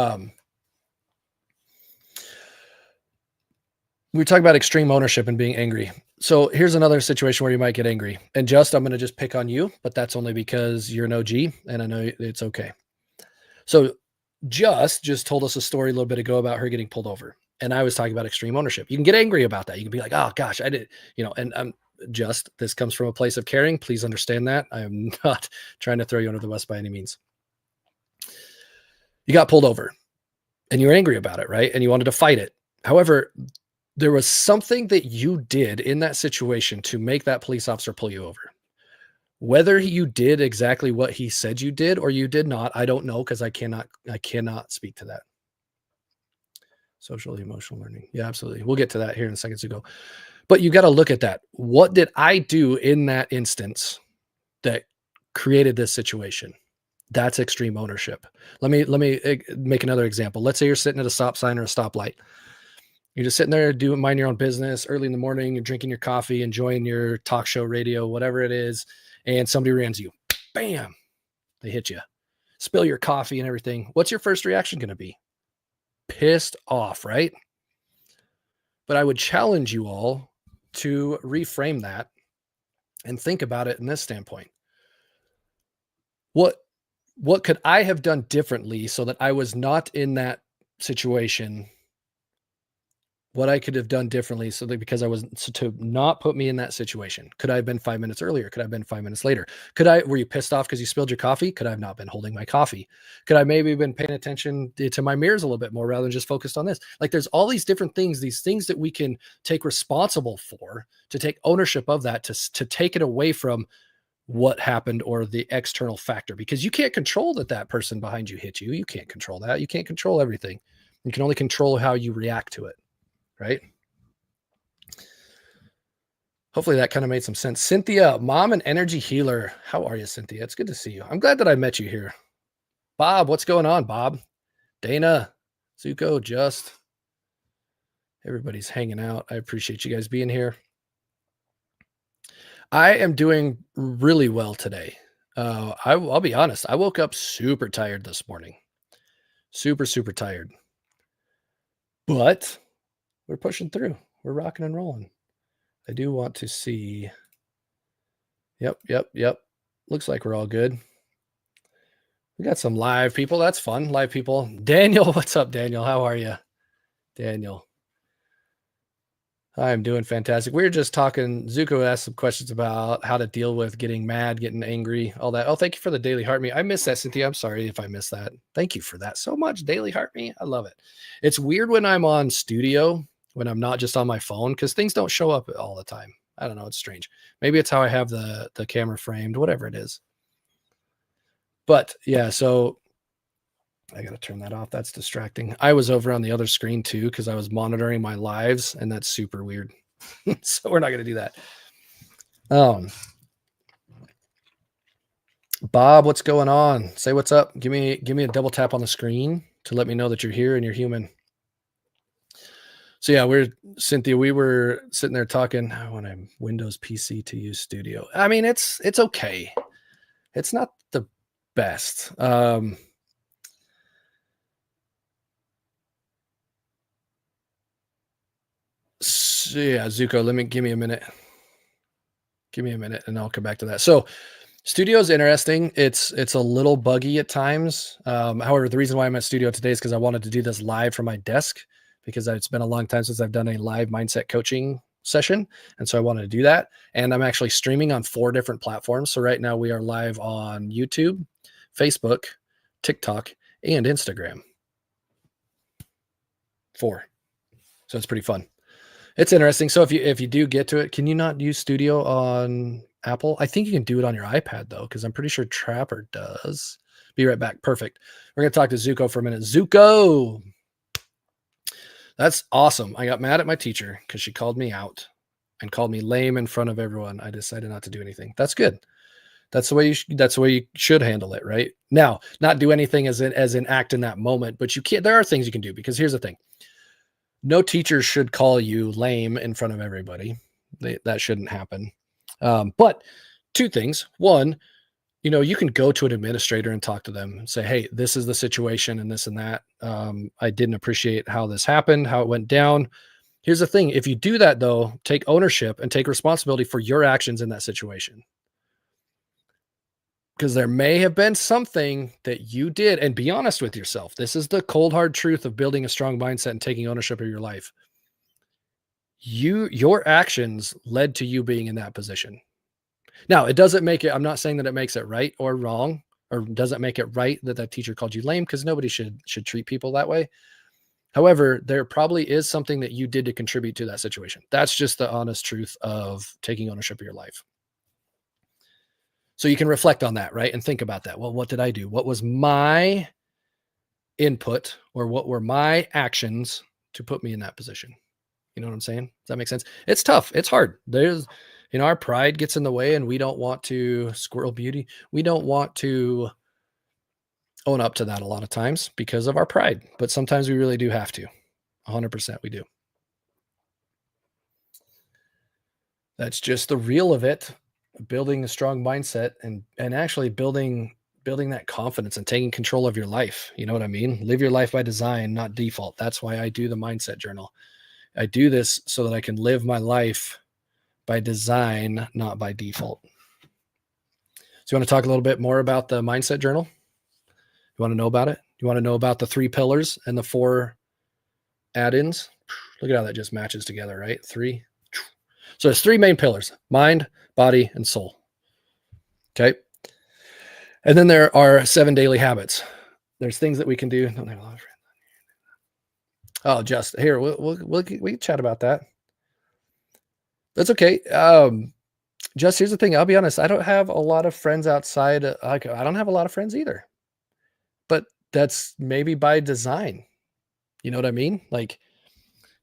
were talking about extreme ownership and being angry. So here's another situation where you might get angry. And I'm going to just pick on you, but that's only because you're an OG and I know it's okay. So just told us a story a little bit ago about her getting pulled over. And I was talking about extreme ownership. You can get angry about that. You can be like, oh gosh, I did, and I'm this comes from a place of caring. Please understand that. I am not trying to throw you under the bus by any means. You got pulled over and you were angry about it, right? And you wanted to fight it. However, there was something that you did in that situation to make that police officer pull you over. Whether you did exactly what he said you did or you did not, I don't know because I cannot speak to that. Social emotional learning. Yeah, absolutely. We'll get to that here in a second ago. But you got to look at that. What did I do in that instance that created this situation? That's extreme ownership. Let me make another example. Let's say you're sitting at a stop sign or a stoplight. You're just sitting there doing mind your own business early in the morning. You're drinking your coffee, enjoying your talk show radio, whatever it is, and somebody rams you. Bam! They hit you. Spill your coffee and everything. What's your first reaction going to be? Pissed off, right? But I would challenge you all to reframe that and think about it in this standpoint. What could I have done differently so that I was not in that situation? What I could have done differently so that because I was to not put me in that situation. Could I have been 5 minutes earlier? Could I have been 5 minutes later? Were you pissed off because you spilled your coffee? Could I have not been holding my coffee? Could I maybe have been paying attention to my mirrors a little bit more rather than just focused on this? Like there's all these different things, these things that we can take responsible for, to take ownership of that, to take it away from what happened or the external factor, because you can't control that person behind you hit you. You can't control that. You can't control everything. You can only control how you react to it. Right? Hopefully that kind of made some sense. Cynthia, mom and energy healer. How are you, Cynthia? It's good to see you. I'm glad that I met you here. Bob, what's going on, Bob? Dana, Zuko, everybody's hanging out. I appreciate you guys being here. I am doing really well today. I'll be honest. I woke up super tired this morning. Super, super tired. But we're pushing through. We're rocking and rolling. I do want to see. Yep. Looks like we're all good. We got some live people. That's fun. Live people. Daniel, what's up, Daniel? How are you? Daniel. I'm doing fantastic. We were just talking. Zuko asked some questions about how to deal with getting mad, getting angry, all that. Oh, thank you for the daily heart me. I missed that, Cynthia. I'm sorry if I missed that. Thank you for that so much. Daily heart me. I love it. It's weird when I'm on studio, when I'm not just on my phone, because things don't show up all the time. I don't know. It's strange. Maybe it's how I have the camera framed, whatever it is. But yeah, so I got to turn that off. That's distracting. I was over on the other screen too, because I was monitoring my lives, and that's super weird. So we're not going to do that. Bob, what's going on? Say what's up. Give me a double tap on the screen to let me know that you're here and you're human. So yeah, Cynthia, we were sitting there talking. I want a Windows PC to use Studio. I mean, it's okay. It's not the best. So yeah, Zuko, give me a minute. Give me a minute and I'll come back to that. So Studio is interesting. It's a little buggy at times. However, the reason why I'm at Studio today is because I wanted to do this live from my desk, because it's been a long time since I've done a live mindset coaching session. And so I wanted to do that. And I'm actually streaming on 4 different platforms. So right now we are live on YouTube, Facebook, TikTok, and Instagram. 4. So it's pretty fun. It's interesting. So if you do get to it, can you not use Studio on Apple? I think you can do it on your iPad though, because I'm pretty sure Trapper does. Be right back. Perfect. We're going to talk to Zuko for a minute. Zuko. That's awesome. I got mad at my teacher because she called me out and called me lame in front of everyone. I decided not to do anything. That's good. That's the way you should handle it, right? Now, not do anything as an act in that moment, but you can't. There are things you can do, because here's the thing. No teacher should call you lame in front of everybody. That shouldn't happen. But 2 things. One, you can go to an administrator and talk to them and say, hey, this is the situation and this and that. I didn't appreciate how this happened, how it went down. Here's the thing. If you do that though, take ownership and take responsibility for your actions in that situation. Because there may have been something that you did, and be honest with yourself. This is the cold hard truth of building a strong mindset and taking ownership of your life. Your actions led to you being in that position. Now, it doesn't make it, I'm not saying that it makes it right or wrong, or doesn't make it right that that teacher called you lame, because nobody should treat people that way. However, there probably is something that you did to contribute to that situation. That's just the honest truth of taking ownership of your life. So you can reflect on that, right? And think about that. Well, what did I do? What was my input, or what were my actions to put me in that position? You know what I'm saying? Does that make sense? It's tough. It's hard. Our pride gets in the way, and we don't want to squirrel beauty. We don't want to own up to that a lot of times because of our pride, but sometimes we really do have to. 100% we do. That's just the real of it. Building a strong mindset and actually building that confidence and taking control of your life. You know what I mean? Live your life by design, not default. That's why I do the mindset journal. I do this so that I can live my life by design, not by default. So you want to talk a little bit more about the mindset journal? You want to know about it? You want to know about the 3 pillars and the 4 add-ins? Look at how that just matches together, right? 3. So there's 3 main pillars: mind, body, and soul. Okay. And then there are 7 daily habits. There's things that we can do. Don't have a lot of friends. Oh, just here. We can chat about that. That's okay. Just here's the thing. I'll be honest. I don't have a lot of friends outside. I don't have a lot of friends either. But that's maybe by design. You know what I mean? Like,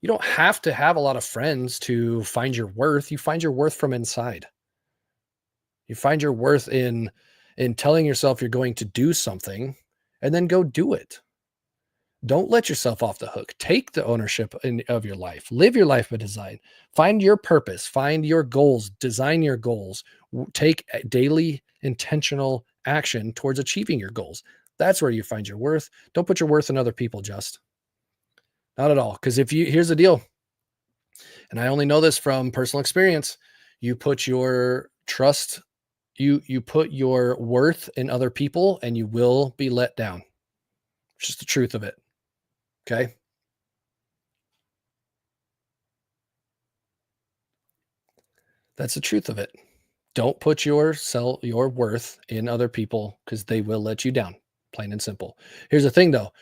you don't have to have a lot of friends to find your worth. You find your worth from inside. You find your worth in telling yourself you're going to do something, and then go do it. Don't let yourself off the hook. Take the ownership of your life. Live your life by design. Find your purpose. Find your goals. Design your goals. Take daily intentional action towards achieving your goals. That's where you find your worth. Don't put your worth in other people, just. Not at all. Because here's the deal, and I only know this from personal experience, you put your trust, you put your worth in other people, and you will be let down. It's just the truth of it. Okay. That's the truth of it. Don't put your worth in other people, because they will let you down, plain and simple. Here's the thing though.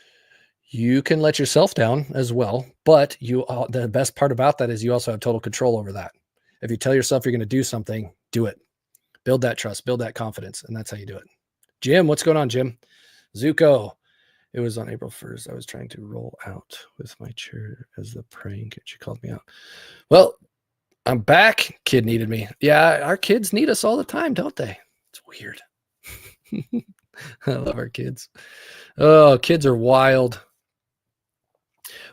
You can let yourself down as well, but the best part about that is you also have total control over that. If you tell yourself you're going to do something, do it. Build that trust, build that confidence, and that's how you do it. Jim, what's going on, Jim? Zuko, it was on April 1st. I was trying to roll out with my chair as the prank, and she called me out. Well, I'm back. Kid needed me. Yeah, our kids need us all the time, don't they? It's weird. I love our kids. Oh, kids are wild.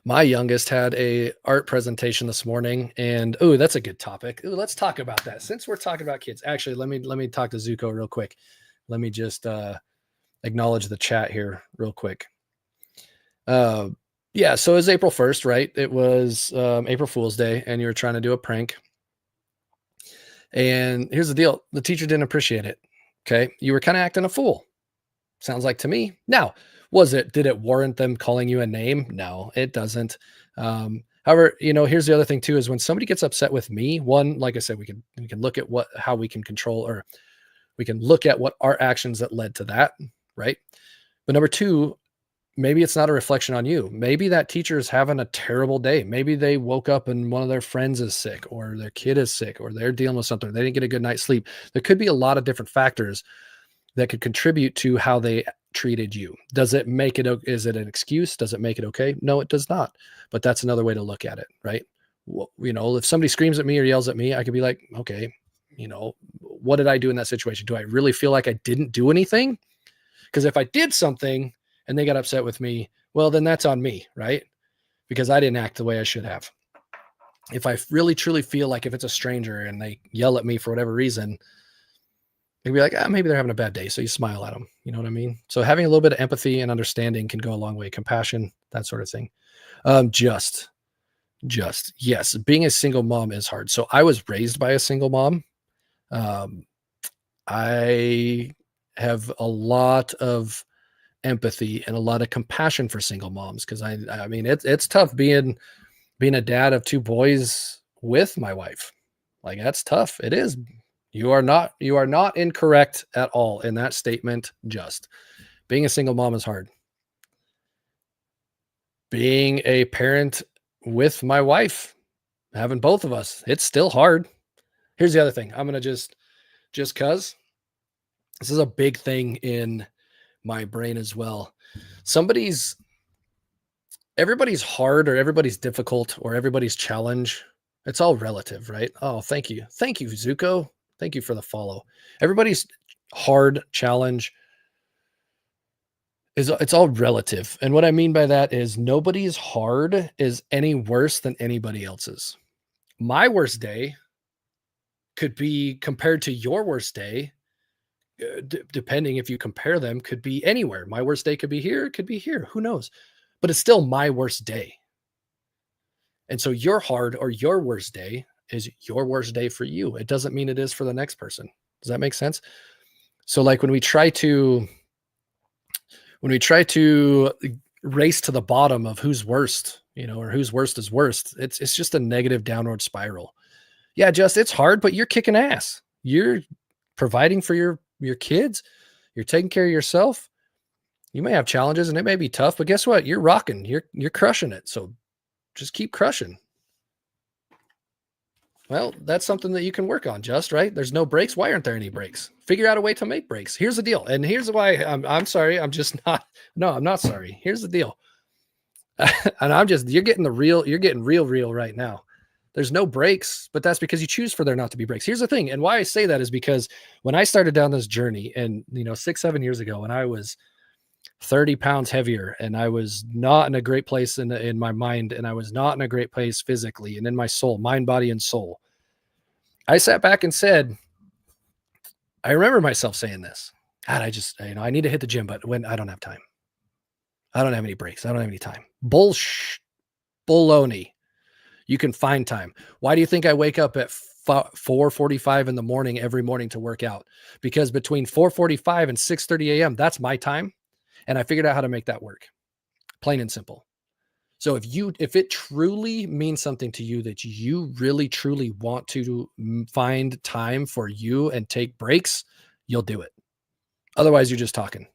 My youngest had a art presentation this morning, and that's a good topic. Let's talk about that. Since we're talking about kids, actually, let me talk to Zuko real quick. Let me just acknowledge the chat here real quick. Yeah, so it was April 1st, right? It was April Fool's Day, and you were trying to do a prank. And here's the deal: the teacher didn't appreciate it. Okay, you were kind of acting a fool. Sounds like to me. Now, did it warrant them calling you a name? No, it doesn't. However, here's the other thing too, is when somebody gets upset with me, one, like I said, we can look at how we can control, or we can look at what our actions that led to that, right? But number 2, maybe it's not a reflection on you. Maybe that teacher is having a terrible day. Maybe they woke up and one of their friends is sick, or their kid is sick, or they're dealing with something. They didn't get a good night's sleep. There could be a lot of different factors that could contribute to how they treated you. Does it make it, is it an excuse? Does it make it okay? No, it does not. But that's another way to look at it, right? Well, if somebody screams at me or yells at me, I could be like, okay, what did I do in that situation? Do I really feel like I didn't do anything? Because if I did something and they got upset with me, well, then that's on me, right? Because I didn't act the way I should have. If I really truly feel like if it's a stranger and they yell at me for whatever reason, you'd be like, maybe they're having a bad day. So you smile at them. You know what I mean? So having a little bit of empathy and understanding can go a long way. Compassion, that sort of thing. Just yes, being a single mom is hard. So I was raised by a single mom. Um, I have a lot of empathy and a lot of compassion for single moms because I mean it's tough being a dad of two boys with my wife. Like that's tough. It is. You are not incorrect at all in that statement. Just being a single mom is hard. Being a parent with my wife, having both of us, it's still hard. Here's the other thing. I'm gonna just cuz this is a big thing in my brain as well. Somebody's everybody's hard or everybody's difficult or everybody's challenge. It's all relative, right? Oh, thank you. Thank you, Zuko. Thank you for the follow. Everybody's hard challenge is it's all relative. And what I mean by that is nobody's hard is any worse than anybody else's. My worst day could be compared to your worst day, depending if you compare them, could be anywhere. My worst day could be here, it could be here. Who knows? But it's still my worst day. And so your hard or your worst day is your worst day for you. It doesn't mean it is for the next person. Does that make sense? So like when we try to race to the bottom of who's worst, or whose worst is worst, it's just a negative downward spiral. Yeah, just it's hard, but you're kicking ass. You're providing for your kids. You're taking care of yourself. You may have challenges and it may be tough, but guess what? You're rocking. You're crushing it. So just keep crushing. Well, that's something that you can work on, just right. There's no breaks. Why aren't there any breaks? Figure out a way to make breaks. Here's the deal. And here's why I'm sorry. I'm just not, no, I'm not sorry. Here's the deal. And you're getting real right now. There's no breaks, but that's because you choose for there not to be breaks. Here's the thing. And why I say that is because when I started down this journey and, 6-7 years ago, when I was 30 pounds heavier and I was not in a great place in my mind, and I was not in a great place physically and in my soul, mind, body, and soul. I sat back and said, I remember myself saying this. God, I need to hit the gym, but when I don't have time. I don't have any breaks. I don't have any time. Baloney. You can find time. Why do you think I wake up at 4:45 in the morning every morning to work out? Because between 4:45 and 6:30 a.m., that's my time. And I figured out how to make that work. Plain and simple. So if it truly means something to you that you really truly want to find time for you and take breaks, you'll do it. Otherwise, you're just talking.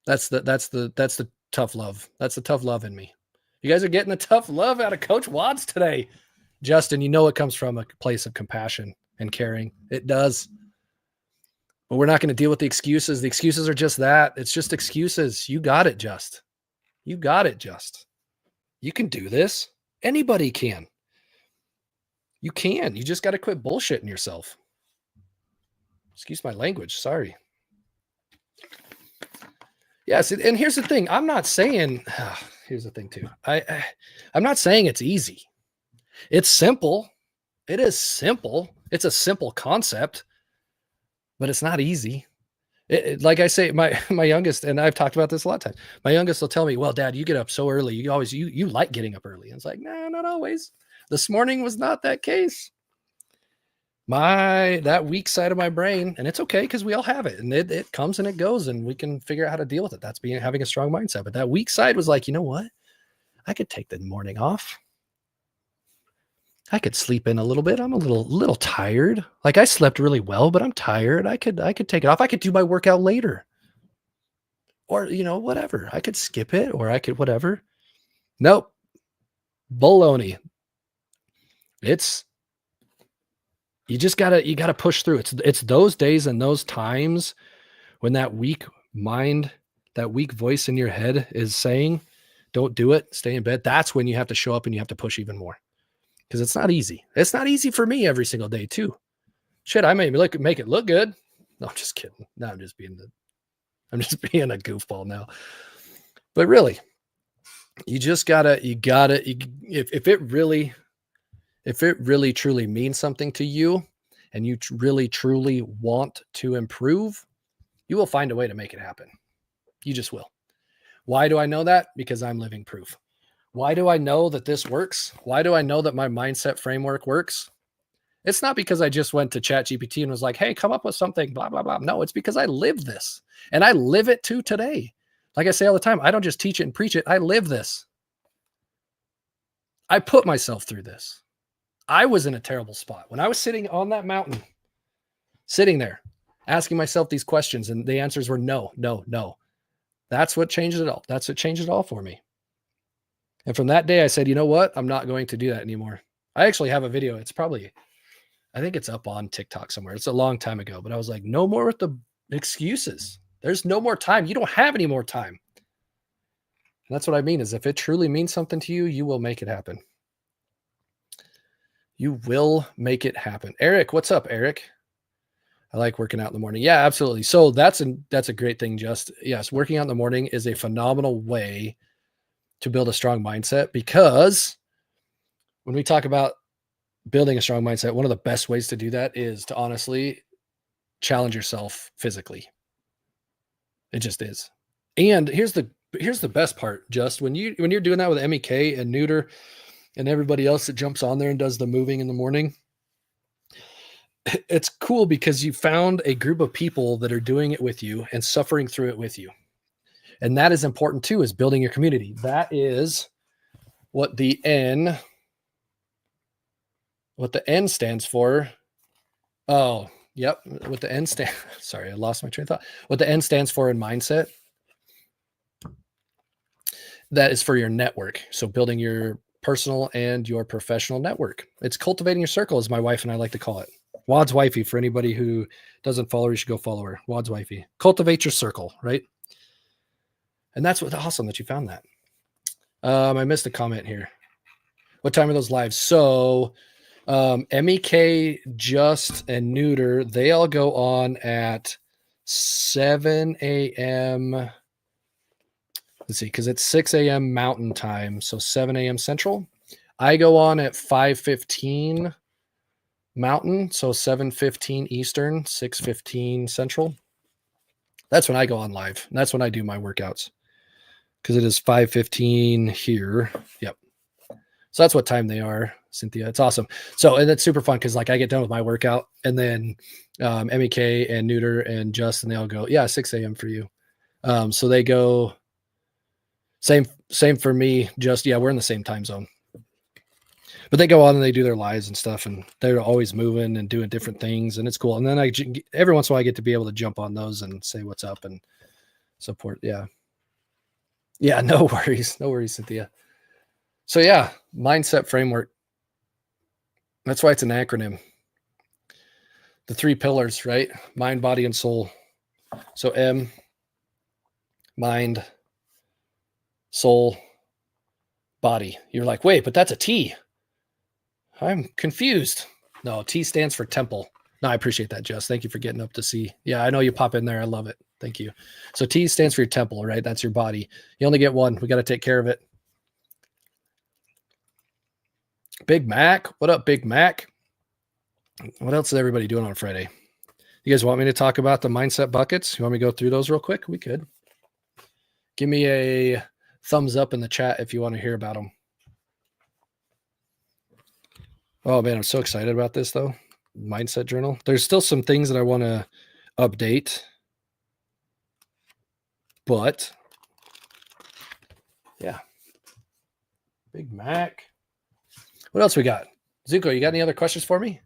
That's the tough love. That's the tough love in me. You guys are getting the tough love out of Coach Watts today. Justin, it comes from a place of compassion and caring. It does. But we're not going to deal with the excuses. The excuses are just that. It's just excuses. You got it, Just. You got it, Just. You can do this. Anybody can. You can. You just got to quit bullshitting yourself. Excuse my language. Sorry. Yes, and here's the thing. I'm not saying. Here's the thing too. I'm not saying it's easy. It's simple. It is simple. It's a simple concept, but it's not easy. Like I say, my youngest, and I've talked about this a lot of times. My youngest will tell me, "Well, Dad, you get up so early. You like getting up early." And it's like, no, not always. This morning was not that case. That weak side of my brain, and it's okay because we all have it, and it comes and it goes, and we can figure out how to deal with it. That's having a strong mindset. But that weak side was like, you know what? I could take the morning off. I could sleep in a little bit. I'm a little tired. Like I slept really well, but I'm tired. I could take it off. I could do my workout later. Or, whatever. I could skip it or I could whatever. Nope. Baloney. You gotta push through. It's those days and those times when that weak mind, that weak voice in your head is saying, don't do it, stay in bed. That's when you have to show up and you have to push even more. Because it's not easy. It's not easy for me every single day too. Shit, I may make it look good. No, I'm just kidding. No, I'm just being a goofball now. But really, you just gotta, if it really truly means something to you and you really truly want to improve, you will find a way to make it happen. You just will. Why do I know that? Because I'm living proof. Why do I know that this works? Why do I know that my mindset framework works? It's not because I just went to ChatGPT and was like, hey, come up with something, blah, blah, blah. No, it's because I live this and I live it too today. Like I say all the time, I don't just teach it and preach it. I live this. I put myself through this. I was in a terrible spot when I was sitting on that mountain, sitting there, asking myself these questions, and the answers were no, no, no. That's what changed it all. That's what changed it all for me. And from that day, I said, you know what? I'm not going to do that anymore. I actually have a video. It's probably, I think it's up on TikTok somewhere. It's a long time ago, but I was like, no more with the excuses. There's no more time. You don't have any more time. And that's what I mean is if it truly means something to you, you will make it happen. You will make it happen. Eric, what's up, Eric? I like working out in the morning. Yeah, absolutely. So that's a great thing. Just yes, working out in the morning is a phenomenal way to build a strong mindset, because when we talk about building a strong mindset, one of the best ways to do that is to honestly challenge yourself physically. It just is. And here's the best part, just when you're doing that with MEK and Neuter and everybody else that jumps on there and does the moving in the morning, it's cool because you found a group of people that are doing it with you and suffering through it with you. And that is important too, is building your community. That is what the N stands for. Oh, yep. What the N stand. Sorry, I lost my train of thought. What the N stands for in mindset. That is for your network. So building your personal and your professional network. It's cultivating your circle, as my wife and I like to call it. Wad's wifey, for anybody who doesn't follow her, you should go follow her. Wad's wifey. Cultivate your circle, right? And that's what's awesome that you found that. I missed a comment here. What time are those lives? So MEK, Just, and Neuter, they all go on at 7 a.m. Let's see, because it's 6 a.m. Mountain Time, so 7 a.m. Central. I go on at 5:15 Mountain, so 7:15 Eastern, 6:15 Central. That's when I go on live. And that's when I do my workouts, because it is 5:15 here. Yep. So that's what time they are, Cynthia. It's awesome. So, and it's super fun because like I get done with my workout and then MEK and Neuter and Justin, they all go, yeah, 6 a.m. for you. So they go same for me. Just, yeah, we're in the same time zone. But they go on and they do their lives and stuff, and they're always moving and doing different things, and it's cool. And then every once in a while I get to be able to jump on those and say what's up and support. Yeah. Yeah, no worries. No worries, Cynthia. So yeah, mindset framework. That's why it's an acronym. The 3 pillars, right? Mind, body, and soul. So M, mind, soul, body. You're like, wait, but that's a T. I'm confused. No, T stands for temple. No, I appreciate that, Jess. Thank you for getting up to see. Yeah, I know you pop in there. I love it. Thank you. So T stands for your temple, right? That's your body. You only get one. We got to take care of it. Big Mac. What up, Big Mac? What else is everybody doing on Friday? You guys want me to talk about the mindset buckets? You want me to go through those real quick? We could. Give me a thumbs up in the chat if you want to hear about them. Oh, man, I'm so excited about this, though. Mindset journal. There's still some things that I want to update. But, yeah. Big Mac. What else we got? Zuko, you got any other questions for me?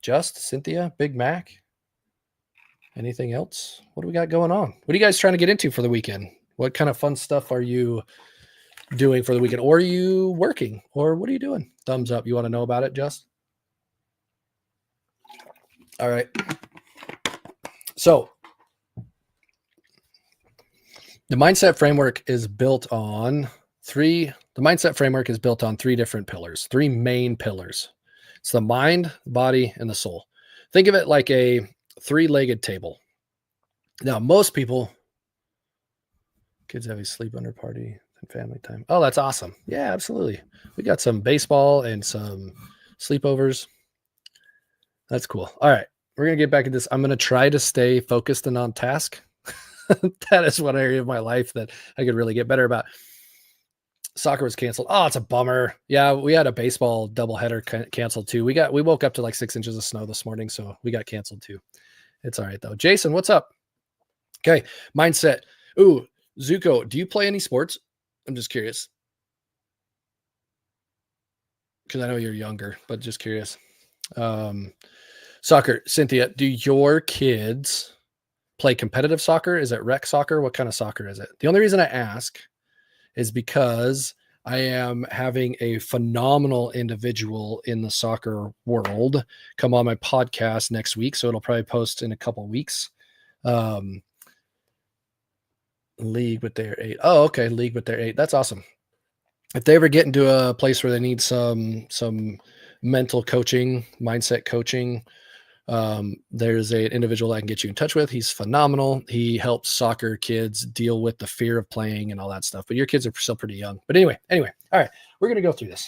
Just, Cynthia, Big Mac? Anything else? What do we got going on? What are you guys trying to get into for the weekend? What kind of fun stuff are you doing for the weekend? Or are you working? Or what are you doing? Thumbs up. You want to know about it, Just? All right. So the mindset framework is built on three different pillars, 3 main pillars. It's the mind, body, and the soul. Think of it like a 3-legged table. Now, most people, kids have a sleep under party and family time. Oh, that's awesome. Yeah, absolutely. We got some baseball and some sleepovers. That's cool. All right. We're going to get back into this. I'm going to try to stay focused and on task. That is one area of my life that I could really get better about. Soccer was canceled. Oh, it's a bummer. Yeah, we had a baseball doubleheader canceled too. We woke up to like 6 inches of snow this morning, so we got canceled too. It's all right though. Jason, what's up? Okay, mindset. Ooh, Zuko, do you play any sports? I'm just curious because I know you're younger, but just curious. Soccer, Cynthia, do your kids play competitive soccer? Is it rec soccer? What kind of soccer is it? The only reason I ask is because I am having a phenomenal individual in the soccer world come on my podcast next week. So it'll probably post in a couple weeks. League with their 8. Oh, okay. League with their 8. That's awesome. If they ever get into a place where they need some mental coaching, mindset coaching, there's an individual I can get you in touch with. He's phenomenal. He helps soccer kids deal with the fear of playing and all that stuff. But your kids are still pretty young. But anyway, all right, we're going to go through this.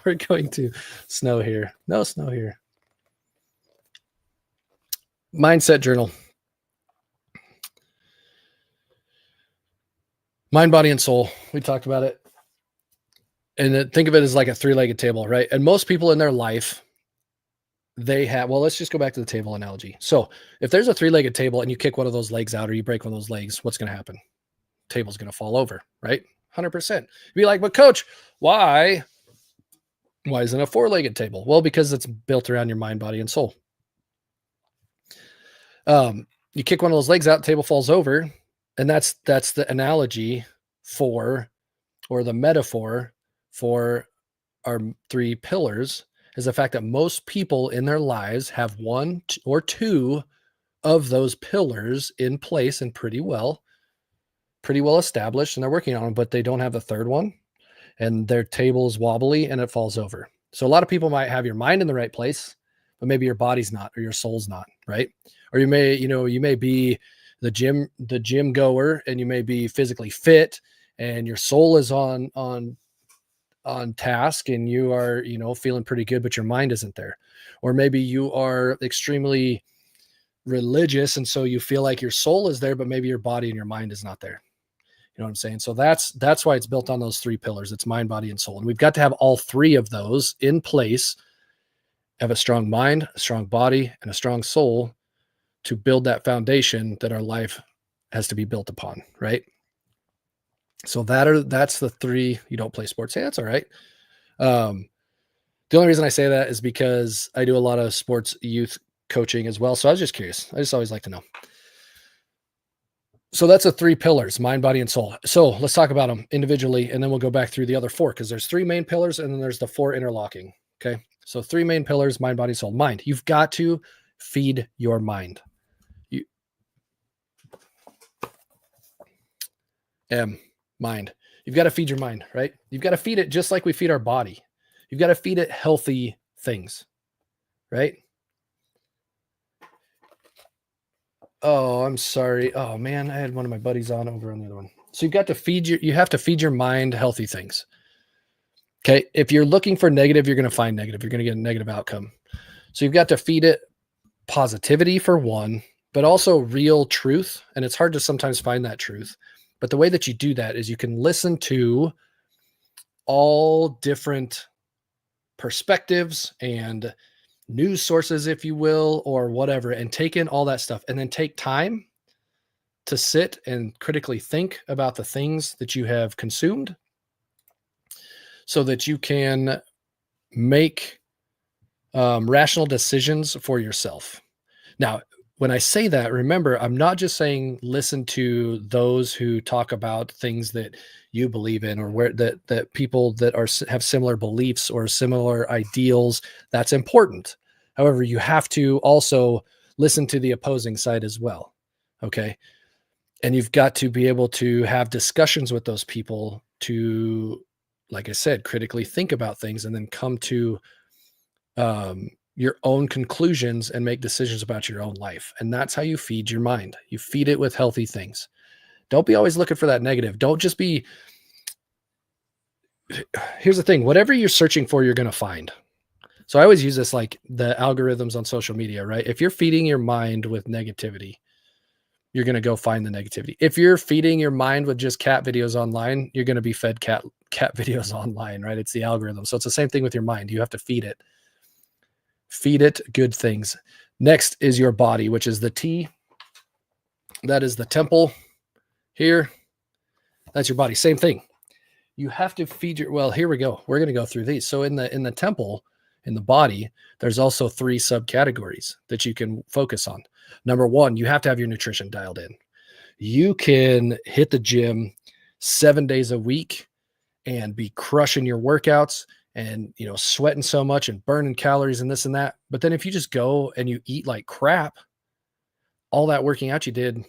We're going to snow here. No snow here. Mindset journal. Mind, body, and soul. We talked about it. And think of it as like a 3-legged table, right? And most people in their life, they have, well, let's just go back to the table analogy. So if there's a 3-legged table and you kick one of those legs out or you break one of those legs, what's going to happen? Table's going to fall over, right? 100%. You'd be like, but coach, why isn't a 4-legged table? Well, because it's built around your mind, body, and soul. You kick one of those legs out, the table falls over. And that's the analogy for, or the metaphor for our 3 pillars, is the fact that most people in their lives have 1 or 2 of those pillars in place and pretty well established, and they're working on them, but they don't have the 3rd one, and their table is wobbly and it falls over. So a lot of people might have your mind in the right place, but maybe your body's not, or your soul's not, right? Or you may be the gym goer, and you may be physically fit, and your soul is on task, and you are, feeling pretty good, but your mind isn't there. Or maybe you are extremely religious, and so you feel like your soul is there, but maybe your body and your mind is not there. You know what I'm saying? So that's why it's built on those 3 pillars. It's mind, body, and soul. And we've got to have all 3 of those in place, have a strong mind, a strong body, and a strong soul to build that foundation that our life has to be built upon, right? So that's the 3. You don't play sports. Hey, that's all right. The only reason I say that is because I do a lot of sports youth coaching as well. So I was just curious. I just always like to know. So that's the 3 pillars, mind, body, and soul. So let's talk about them individually, and then we'll go back through the other 4, because there's 3 main pillars, and then there's the 4 interlocking. Okay. So 3 main pillars, mind, body, soul. Mind. You've got to feed your mind. Mind. You've got to feed your mind, right? You've got to feed it just like we feed our body. You've got to feed it healthy things, right? Oh, I'm sorry. Oh man, I had one of my buddies on over on the other one. So you have to feed your mind healthy things. Okay. If you're looking for negative, you're going to find negative. You're going to get a negative outcome. So you've got to feed it positivity for one, but also real truth. And it's hard to sometimes find that truth. But the way that you do that is you can listen to all different perspectives and news sources, if you will, or whatever, and take in all that stuff, and then take time to sit and critically think about the things that you have consumed so that you can make rational decisions for yourself. Now, when I say that, remember, I'm not just saying listen to those who talk about things that you believe in, or where that people that have similar beliefs or similar ideals. That's important. However, you have to also listen to the opposing side as well. Okay. And you've got to be able to have discussions with those people to, like I said, critically think about things and then come to your own conclusions and make decisions about your own life. And that's how you feed your mind. You feed it with healthy things. Don't be always looking for that negative. Don't just be, here's the thing, whatever you're searching for, you're going to find. So I always use this, like the algorithms on social media, right? If you're feeding your mind with negativity, you're going to go find the negativity. If you're feeding your mind with just cat videos online, you're going to be fed cat videos online, right? It's the algorithm. So it's the same thing with your mind. You have to feed it. Feed it good things. Next is your body, which is the T. That is the temple here. That's your body. Same thing. You have to feed your, well, here we go. We're going to go through these. So in the temple, in the body, there's also 3 subcategories that you can focus on. Number 1, you have to have your nutrition dialed in. You can hit the gym 7 days a week and be crushing your workouts and, sweating so much and burning calories and this and that. But then if you just go and you eat like crap, all that working out you did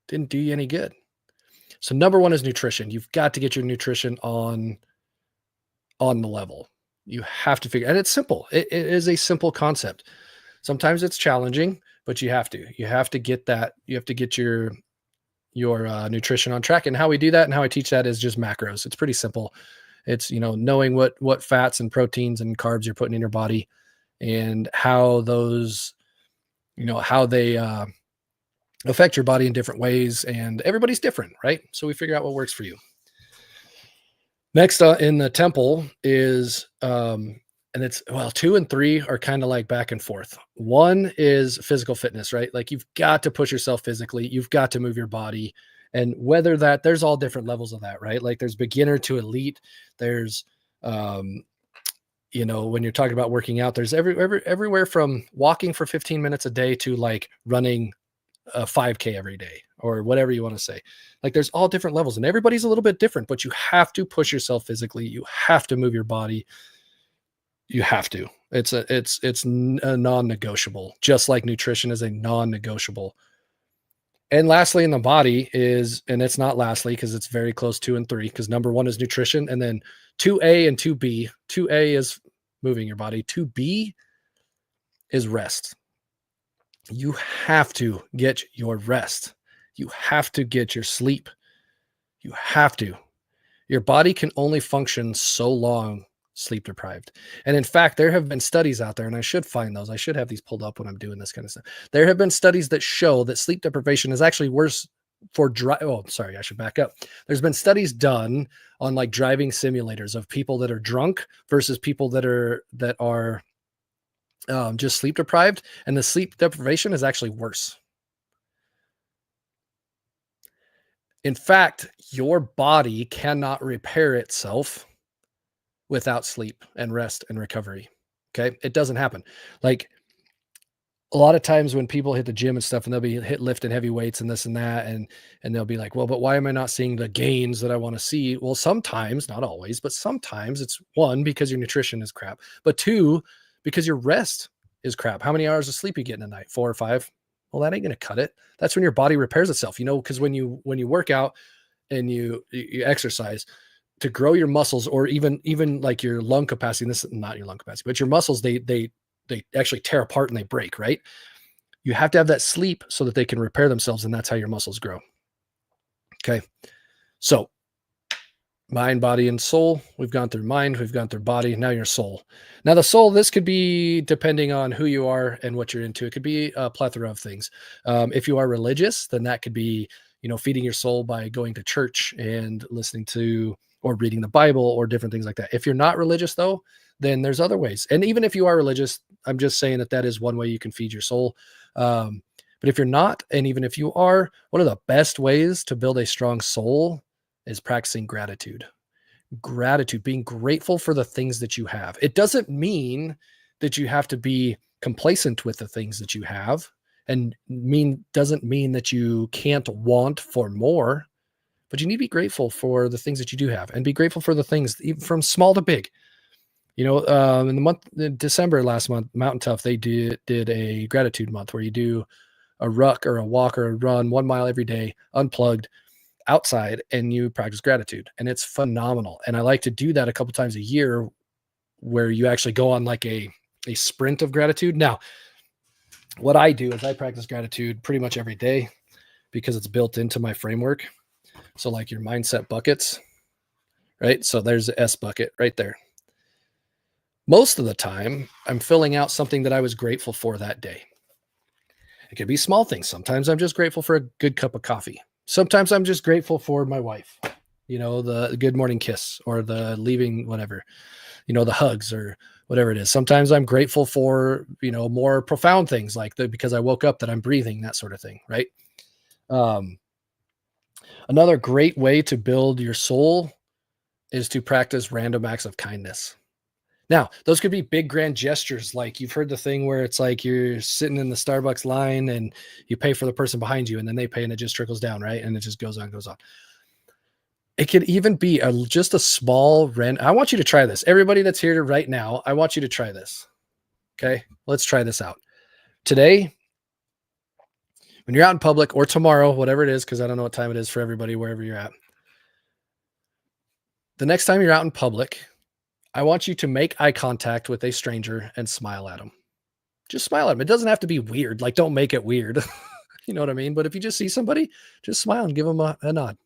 didn't do you any good. So number 1 is nutrition. You've got to get your nutrition on the level. You have to figure, and it's simple. It is a simple concept. Sometimes it's challenging, but you have to get that. You have to get your nutrition on track. And how we do that and how I teach that is just macros. It's pretty simple. It's, knowing what fats and proteins and carbs you're putting in your body and how those, how they affect your body in different ways. And everybody's different, right? So we figure out what works for you. Next in the temple is, and it's, 2 and 3 are kind of like back and forth. 1 is physical fitness, right? Like you've got to push yourself physically. You've got to move your body. And whether there's all different levels of that, right? Like there's beginner to elite. There's, when you're talking about working out, there's everywhere from walking for 15 minutes a day to like running a 5K every day or whatever you want to say. Like there's all different levels and everybody's a little bit different, but you have to push yourself physically. You have to move your body. You have to. It's a non-negotiable, just like nutrition is a non-negotiable. And lastly, in the body is, and it's not lastly because it's very close 2 and 3, because number 1 is nutrition, and then 2A and 2B. 2A is moving your body. 2B is rest. You have to get your rest. You have to get your sleep. You have to. Your body can only function so long sleep deprived. And in fact, there have been studies out there, and I should find those. I should have these pulled up when I'm doing this kind of stuff. There have been studies that show that sleep deprivation is actually worse for I should back up. There's been studies done on like driving simulators of people that are drunk versus people that are just sleep deprived, and the sleep deprivation is actually worse. In fact, your body cannot repair itself without sleep and rest and recovery. Okay. It doesn't happen. Like a lot of times when people hit the gym and stuff and they'll be lifting heavy weights and this and that, and they'll be like, well, but why am I not seeing the gains that I want to see? Well, sometimes, not always, but sometimes it's 1, because your nutrition is crap, but 2, because your rest is crap. How many hours of sleep you get in a night? 4 or 5? Well, that ain't going to cut it. That's when your body repairs itself, because when you work out and you exercise to grow your muscles, or even like your lung capacity, this is not your lung capacity, but your muscles, they actually tear apart and they break, right? You have to have that sleep so that they can repair themselves. And that's how your muscles grow. Okay. So mind, body, and soul. We've gone through mind, we've gone through body. Now your soul. Now the soul, this could be depending on who you are and what you're into. It could be a plethora of things. If you are religious, then that could be, feeding your soul by going to church and listening to, or reading the Bible or different things like that. If you're not religious though, then there's other ways. And even if you are religious, I'm just saying that is one way you can feed your soul. But if you're not, and even if you are, one of the best ways to build a strong soul is practicing gratitude. Gratitude, being grateful for the things that you have. It doesn't mean that you have to be complacent with the things that you have, and doesn't mean that you can't want for more, but you need to be grateful for the things that you do have, and be grateful for the things even from small to big. In the month of December last month, Mountain Tough, they did a gratitude month where you do a ruck or a walk or a run 1 mile every day, unplugged, outside, and you practice gratitude. And it's phenomenal. And I like to do that a couple times a year, where you actually go on like a sprint of gratitude. Now, what I do is I practice gratitude pretty much every day because it's built into my framework. So like your mindset buckets, right? So there's the S bucket right there. Most of the time, I'm filling out something that I was grateful for that day. It could be small things. Sometimes I'm just grateful for a good cup of coffee. Sometimes I'm just grateful for my wife, the good morning kiss or the leaving, whatever, the hugs or whatever it is. Sometimes I'm grateful for, more profound things like because I woke up, that I'm breathing, that sort of thing. Right. Um, Another great way to build your soul is to practice random acts of kindness. Now, those could be big, grand gestures. Like you've heard the thing where it's like you're sitting in the Starbucks line and you pay for the person behind you and then they pay and it just trickles down, right? And it just goes on, goes on. It could even be just a small rent. I want you to try this. Everybody that's here right now, I want you to try this. Okay, let's try this out. Today, when you're out in public, or tomorrow, whatever it is, because I don't know what time it is for everybody, wherever you're at. The next time you're out in public, I want you to make eye contact with a stranger and smile at them. Just smile at them. It doesn't have to be weird. Like, don't make it weird. You know what I mean? But if you just see somebody, just smile and give them a nod.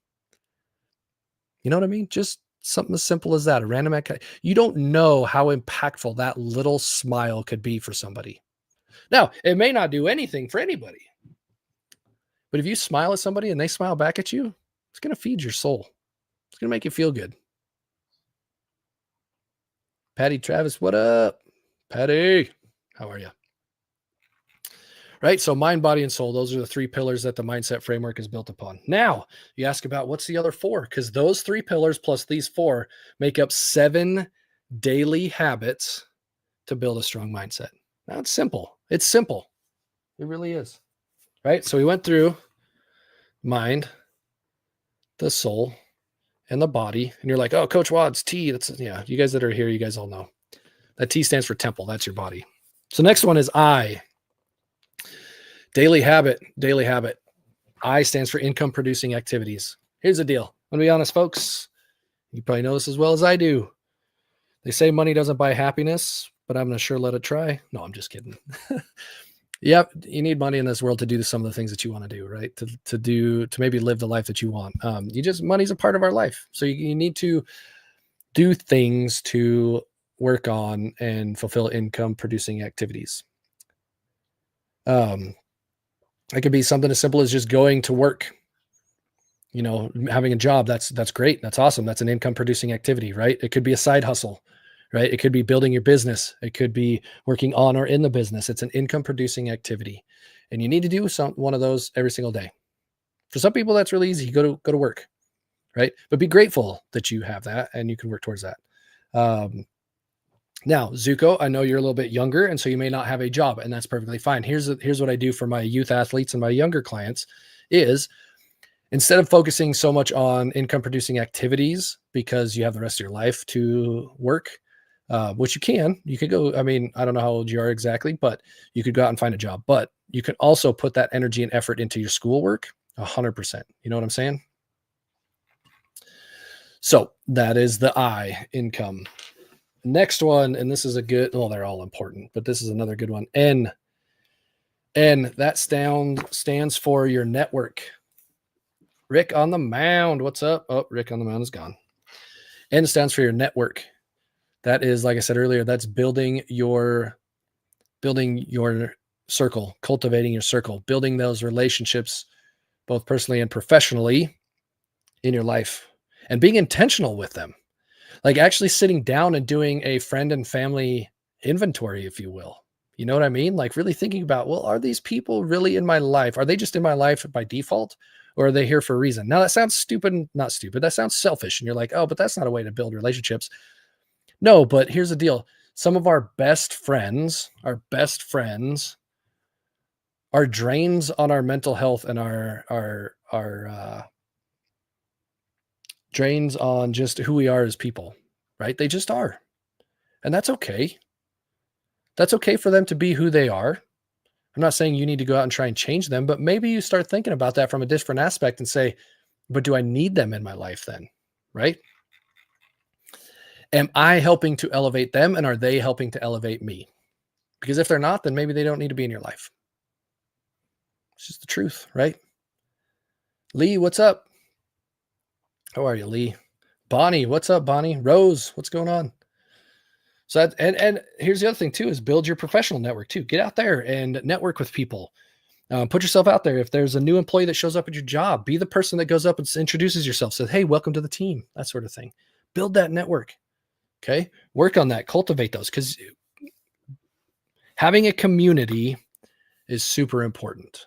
You know what I mean? Just something as simple as that, a random act. You don't know how impactful that little smile could be for somebody. Now, it may not do anything for anybody, but if you smile at somebody and they smile back at you, it's going to feed your soul. It's going to make you feel good. Patty Travis, what up? Patty, how are you? Right? So mind, body, and soul, those are the three pillars that the mindset framework is built upon. Now, you ask about what's the other four? Because those three pillars plus these four make up 7 daily habits to build a strong mindset. Now, it's simple. It's simple. It really is. Right? So we went through mind, the soul, and the body. And you're like, oh, Coach Wadd's T. You guys that are here, you guys all know. That T stands for temple. That's your body. So next one is I. Daily habit. I stands for income producing activities. Here's the deal. I'm going to be honest, folks. You probably know this as well as I do. They say money doesn't buy happiness, but I'm going to sure let it try. No, I'm just kidding. Yep. You need money in this world to do some of the things that you want to do, right? To maybe live the life that you want. Money's a part of our life. So you need to do things to work on and fulfill income producing activities. It could be something as simple as just going to work, having a job. That's great. That's awesome. That's an income producing activity, right? It could be a side hustle, right? It could be building your business. It could be working on or in the business. It's an income producing activity. And you need to do one of those every single day. For some people, that's really easy. Go to work, right? But be grateful that you have that and you can work towards that. Now, Zuko, I know you're a little bit younger, and so you may not have a job, and that's perfectly fine. Here's what I do for my youth athletes and my younger clients is instead of focusing so much on income producing activities because you have the rest of your life to work, which you could go, I don't know how old you are exactly, but you could go out and find a job, but you can also put that energy and effort into your schoolwork 100%. You know what I'm saying? So that is the I, income. Next one, and this is they're all important, but this is another good one. N. That stands for your network. Rick on the mound. What's up? Oh, Rick on the mound is gone. N stands for your network. That is, like I said earlier, that's building your circle, cultivating your circle, building those relationships, both personally and professionally in your life, and being intentional with them. Like actually sitting down and doing a friend and family inventory, if you will. You know what I mean? Like really thinking about, well, are these people really in my life? Are they just in my life by default? Or are they here for a reason? Now that sounds not stupid. That sounds selfish. And you're like, oh, but that's not a way to build relationships. No, but here's the deal. Some of our best friends are drains on our mental health and our drains on just who we are as people, right? They just are. And that's okay. That's okay for them to be who they are. I'm not saying you need to go out and try and change them, but maybe you start thinking about that from a different aspect and say, but do I need them in my life then? Right? Am I helping to elevate them and are they helping to elevate me? Because if they're not, then maybe they don't need to be in your life. It's just the truth, right? Lee, what's up? How are you, Lee? Bonnie, what's up, Bonnie? Rose, what's going on? So and here's the other thing too, is build your professional network too. Get out there and network with people. Put yourself out there. If there's a new employee that shows up at your job, be the person that goes up and introduces yourself, says, hey, welcome to the team, that sort of thing. Build that network. Okay. Work on that. Cultivate those, because having a community is super important.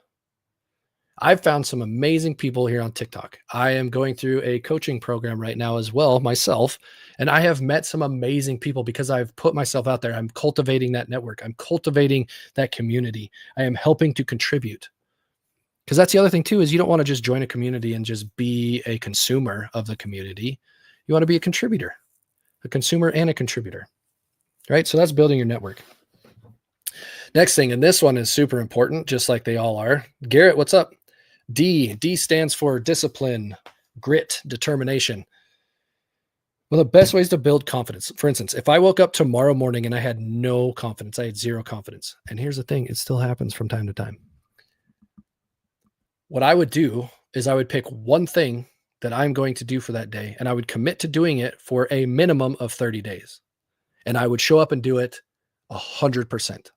I've found some amazing people here on TikTok. I am going through a coaching program right now as well myself, and I have met some amazing people because I've put myself out there. I'm cultivating that network. I'm cultivating that community. I am helping to contribute. Because that's the other thing too, is you don't want to just join a community and just be a consumer of the community. You want to be a contributor, a consumer and a contributor, right? So that's building your network. Next thing, and this one is super important, just like they all are. Garrett, what's up? D stands for discipline, grit, determination. One of the best ways to build confidence. For instance, if I woke up tomorrow morning and I had no confidence, I had zero confidence. And here's the thing, it still happens from time to time. What I would do is I would pick one thing that I'm going to do for that day, and I would commit to doing it for a minimum of 30 days. And I would show up and do it 100%.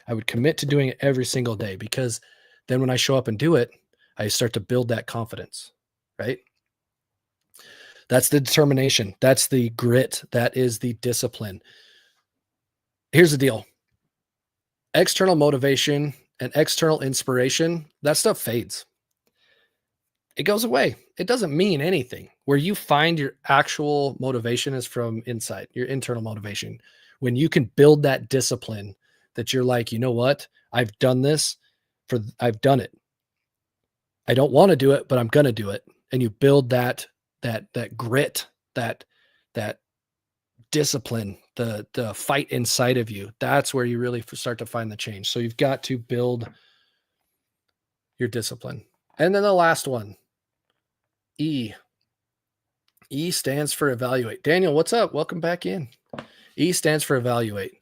I would commit to doing it every single day, because then when I show up and do it, I start to build that confidence, right? That's the determination. That's the grit. That is the discipline. Here's the deal. External motivation and external inspiration, that stuff fades. It goes away. It doesn't mean anything. Where you find your actual motivation is from inside, your internal motivation. When you can build that discipline that you're like, you know what? I've done this I've done it. I don't want to do it, but I'm going to do it. And you build that grit, that discipline, the fight inside of you. That's where you really start to find the change. So you've got to build your discipline. And then the last one, E. E stands for evaluate. Daniel, what's up? Welcome back in. E stands for evaluate.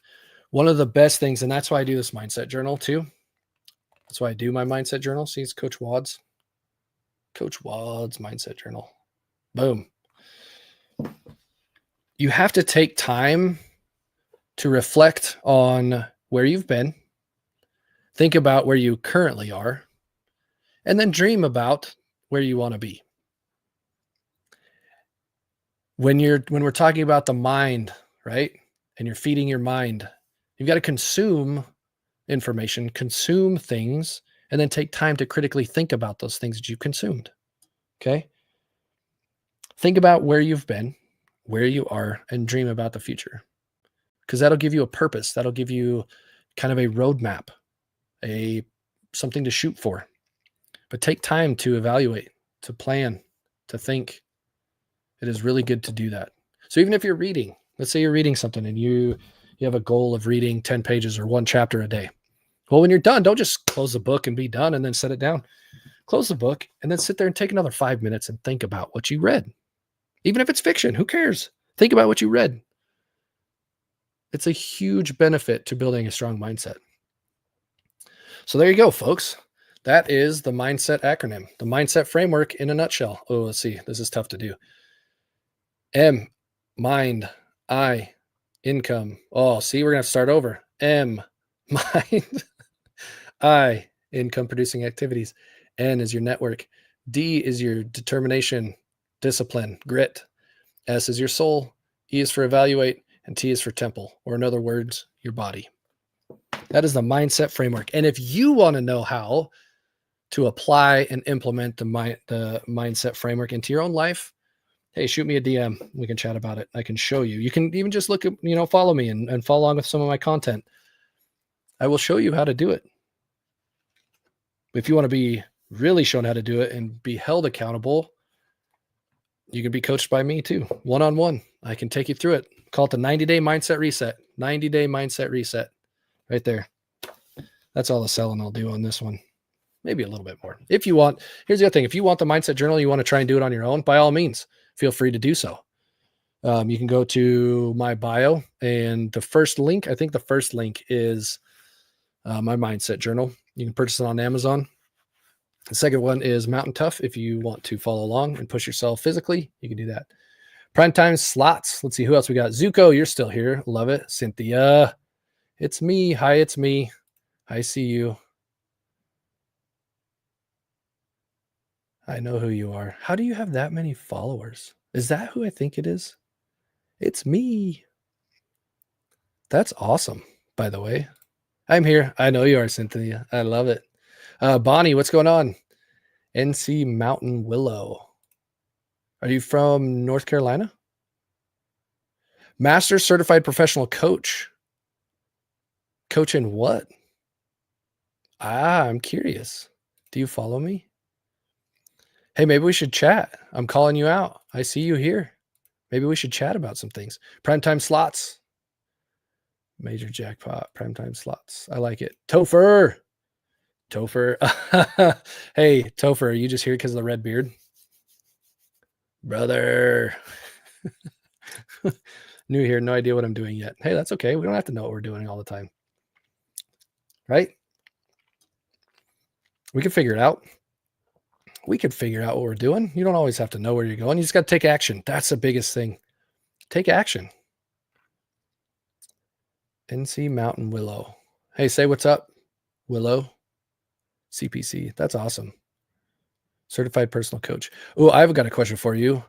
One of the best things, and that's why I do this mindset journal too. That's why I do my mindset journal. See, it's Coach Wad's mindset journal. Boom. You have to take time to reflect on where you've been, think about where you currently are, and then dream about where you want to be. When we're talking about the mind, right? And you're feeding your mind, you've got to consume information, consume things, and then take time to critically think about those things that you've consumed. Okay? Think about where you've been, where you are, and dream about the future. Because that'll give you a purpose. That'll give you kind of a roadmap, something to shoot for. But take time to evaluate, to plan, to think. It is really good to do that. So even if you're reading, let's say you're reading something and you have a goal of reading 10 pages or one chapter a day. Well, when you're done, don't just close the book and be done and then set it down. Close the book and then sit there and take another 5 minutes and think about what you read. Even if it's fiction, who cares? Think about what you read. It's a huge benefit to building a strong mindset. So there you go, folks. That is the mindset acronym, the mindset framework in a nutshell. Oh, let's see. This is tough to do. M, mind. I, income. Oh, see, we're going to start over. M, mind. I, income producing activities. N is your network. D is your determination, discipline, grit. S is your soul. E is for evaluate. And T is for temple, or in other words, your body. That is the mindset framework. And if you want to know how to apply and implement the mindset framework into your own life, hey, shoot me a DM. We can chat about it. I can show you. You can even just look at, follow me and follow along with some of my content. I will show you how to do it. If you want to be really shown how to do it and be held accountable, you can be coached by me too, one-on-one. I can take you through it. Call it the 90-day mindset reset. 90-day mindset reset right there. That's all the selling I'll do on this one. Maybe a little bit more. If you want, here's the other thing. If you want the mindset journal, you want to try and do it on your own, by all means, feel free to do so. You can go to my bio, and the first link is my mindset journal. You can purchase it on Amazon. The second one is Mountain Tough. If you want to follow along and push yourself physically, you can do that. Prime time slots. Let's see who else we got. Zuko, you're still here. Love it. Cynthia, it's me. Hi, it's me. I see you. I know who you are. How do you have that many followers? Is that who I think it is? It's me. That's awesome, by the way. I'm here. I know you are, Cynthia. I love it. Bonnie, what's going on? NC Mountain Willow. Are you from North Carolina? Master Certified Professional Coach. Coach in what? I'm curious. Do you follow me? Hey, maybe we should chat. I'm calling you out. I see you here. Maybe we should chat about some things. Primetime slots. Major jackpot. Primetime slots. I like it. Topher. Hey, Topher, are you just here because of the red beard? Brother. New here. No idea what I'm doing yet. Hey, that's okay. We don't have to know what we're doing all the time. Right? We can figure it out. We could figure out what we're doing. You don't always have to know where you're going. You just got to take action. That's the biggest thing. Take action. NC Mountain Willow. Hey, say what's up, Willow. CPC. That's awesome. Certified personal coach. Oh, I've got a question for you.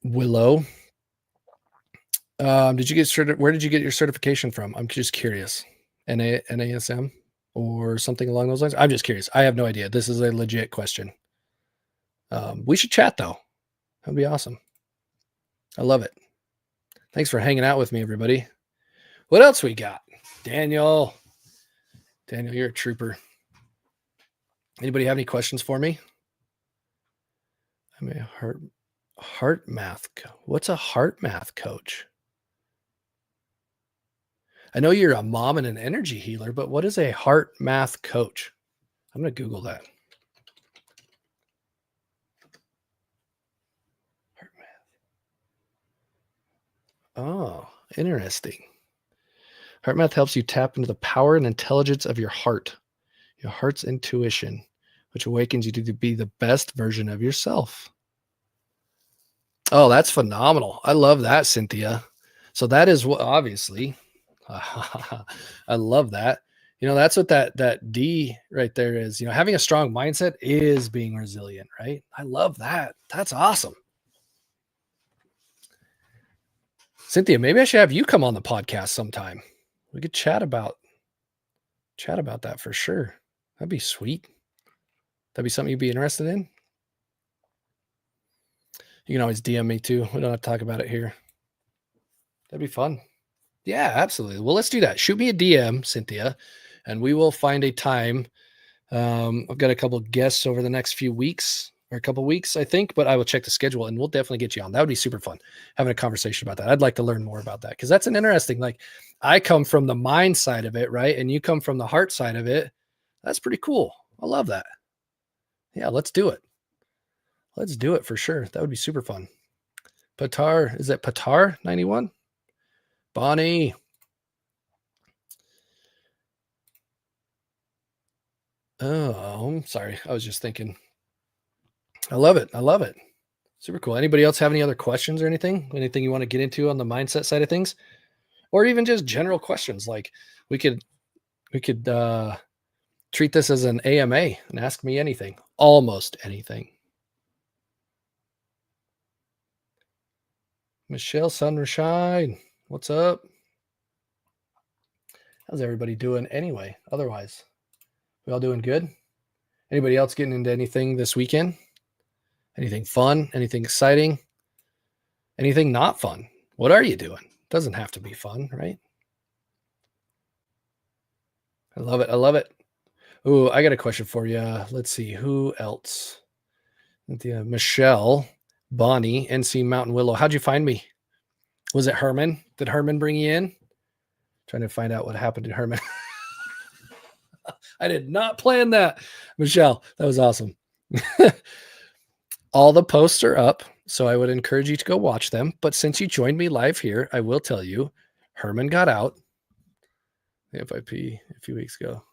Willow. Where did you get your certification from? I'm just curious. NASM or something along those lines? I'm just curious. I have no idea. This is a legit question. We should chat though. That'd be awesome. I love it. Thanks for hanging out with me, everybody. What else we got? Daniel, you're a trooper. Anybody have any questions for me? I'm a heart math. What's a heart math coach? I know you're a mom and an energy healer, but what is a heart math coach? I'm going to Google that. Heart math. Oh, interesting. Heart math helps you tap into the power and intelligence of your heart's intuition, which awakens you to be the best version of yourself. Oh, that's phenomenal. I love that, Cynthia. So that is what, obviously, I love that. That's what that D right there is. Having a strong mindset is being resilient, right? I love that. That's awesome. Cynthia, maybe I should have you come on the podcast sometime. We could chat about that for sure. That'd be sweet. That'd be something you'd be interested in. You can always DM me too. We don't have to talk about it here. That'd be fun. Yeah, absolutely. Well, let's do that. Shoot me a DM, Cynthia, and we will find a time. I've got a couple of guests over the next few weeks or a couple of weeks, I think, but I will check the schedule and we'll definitely get you on. That would be super fun, having a conversation about that. I'd like to learn more about that because that's an interesting, I come from the mind side of it, right? And you come from the heart side of it. That's pretty cool. I love that. Yeah, let's do it. Let's do it for sure. That would be super fun. Patar, is that Patar 91? Bonnie. Oh, I'm sorry. I was just thinking. I love it. Super cool. Anybody else have any other questions or anything? Anything you want to get into on the mindset side of things? Or even just general questions? Like we could treat this as an AMA and ask me anything. Almost anything. Michelle Sunshine, what's up? How's everybody doing anyway? Otherwise, we all doing good? Anybody else getting into anything this weekend? Anything fun? Anything exciting? Anything not fun? What are you doing? Doesn't have to be fun, right? I love it. Oh, I got a question for you. Let's see. Who else? Michelle, Bonnie, NC Mountain Willow. How'd you find me? Was it Herman? Did Herman bring you in? Trying to find out what happened to Herman. I did not plan that. Michelle, that was awesome. All the posts are up, so I would encourage you to go watch them. But since you joined me live here, I will tell you, Herman got out. The FIP a few weeks ago.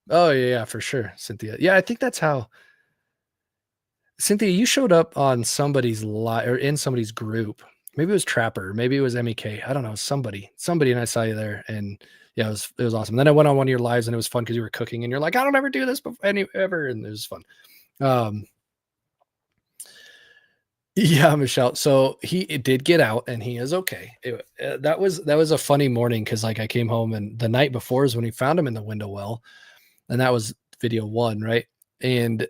Oh, yeah, for sure, Cynthia. Yeah, I think that's how. Cynthia, you showed up on somebody's live or in somebody's group Maybe it was Trapper, maybe it was MEK. I don't know, somebody, and I saw you there, and yeah, it was awesome. Then I went on one of your lives, and it was fun because you were cooking, and you're like, I don't ever do this ever, and it was fun. Um, yeah, Michelle. So it did get out, and he is okay. That was a funny morning because like I came home, and the night before is when he found him in the window well, and that was video one, right? And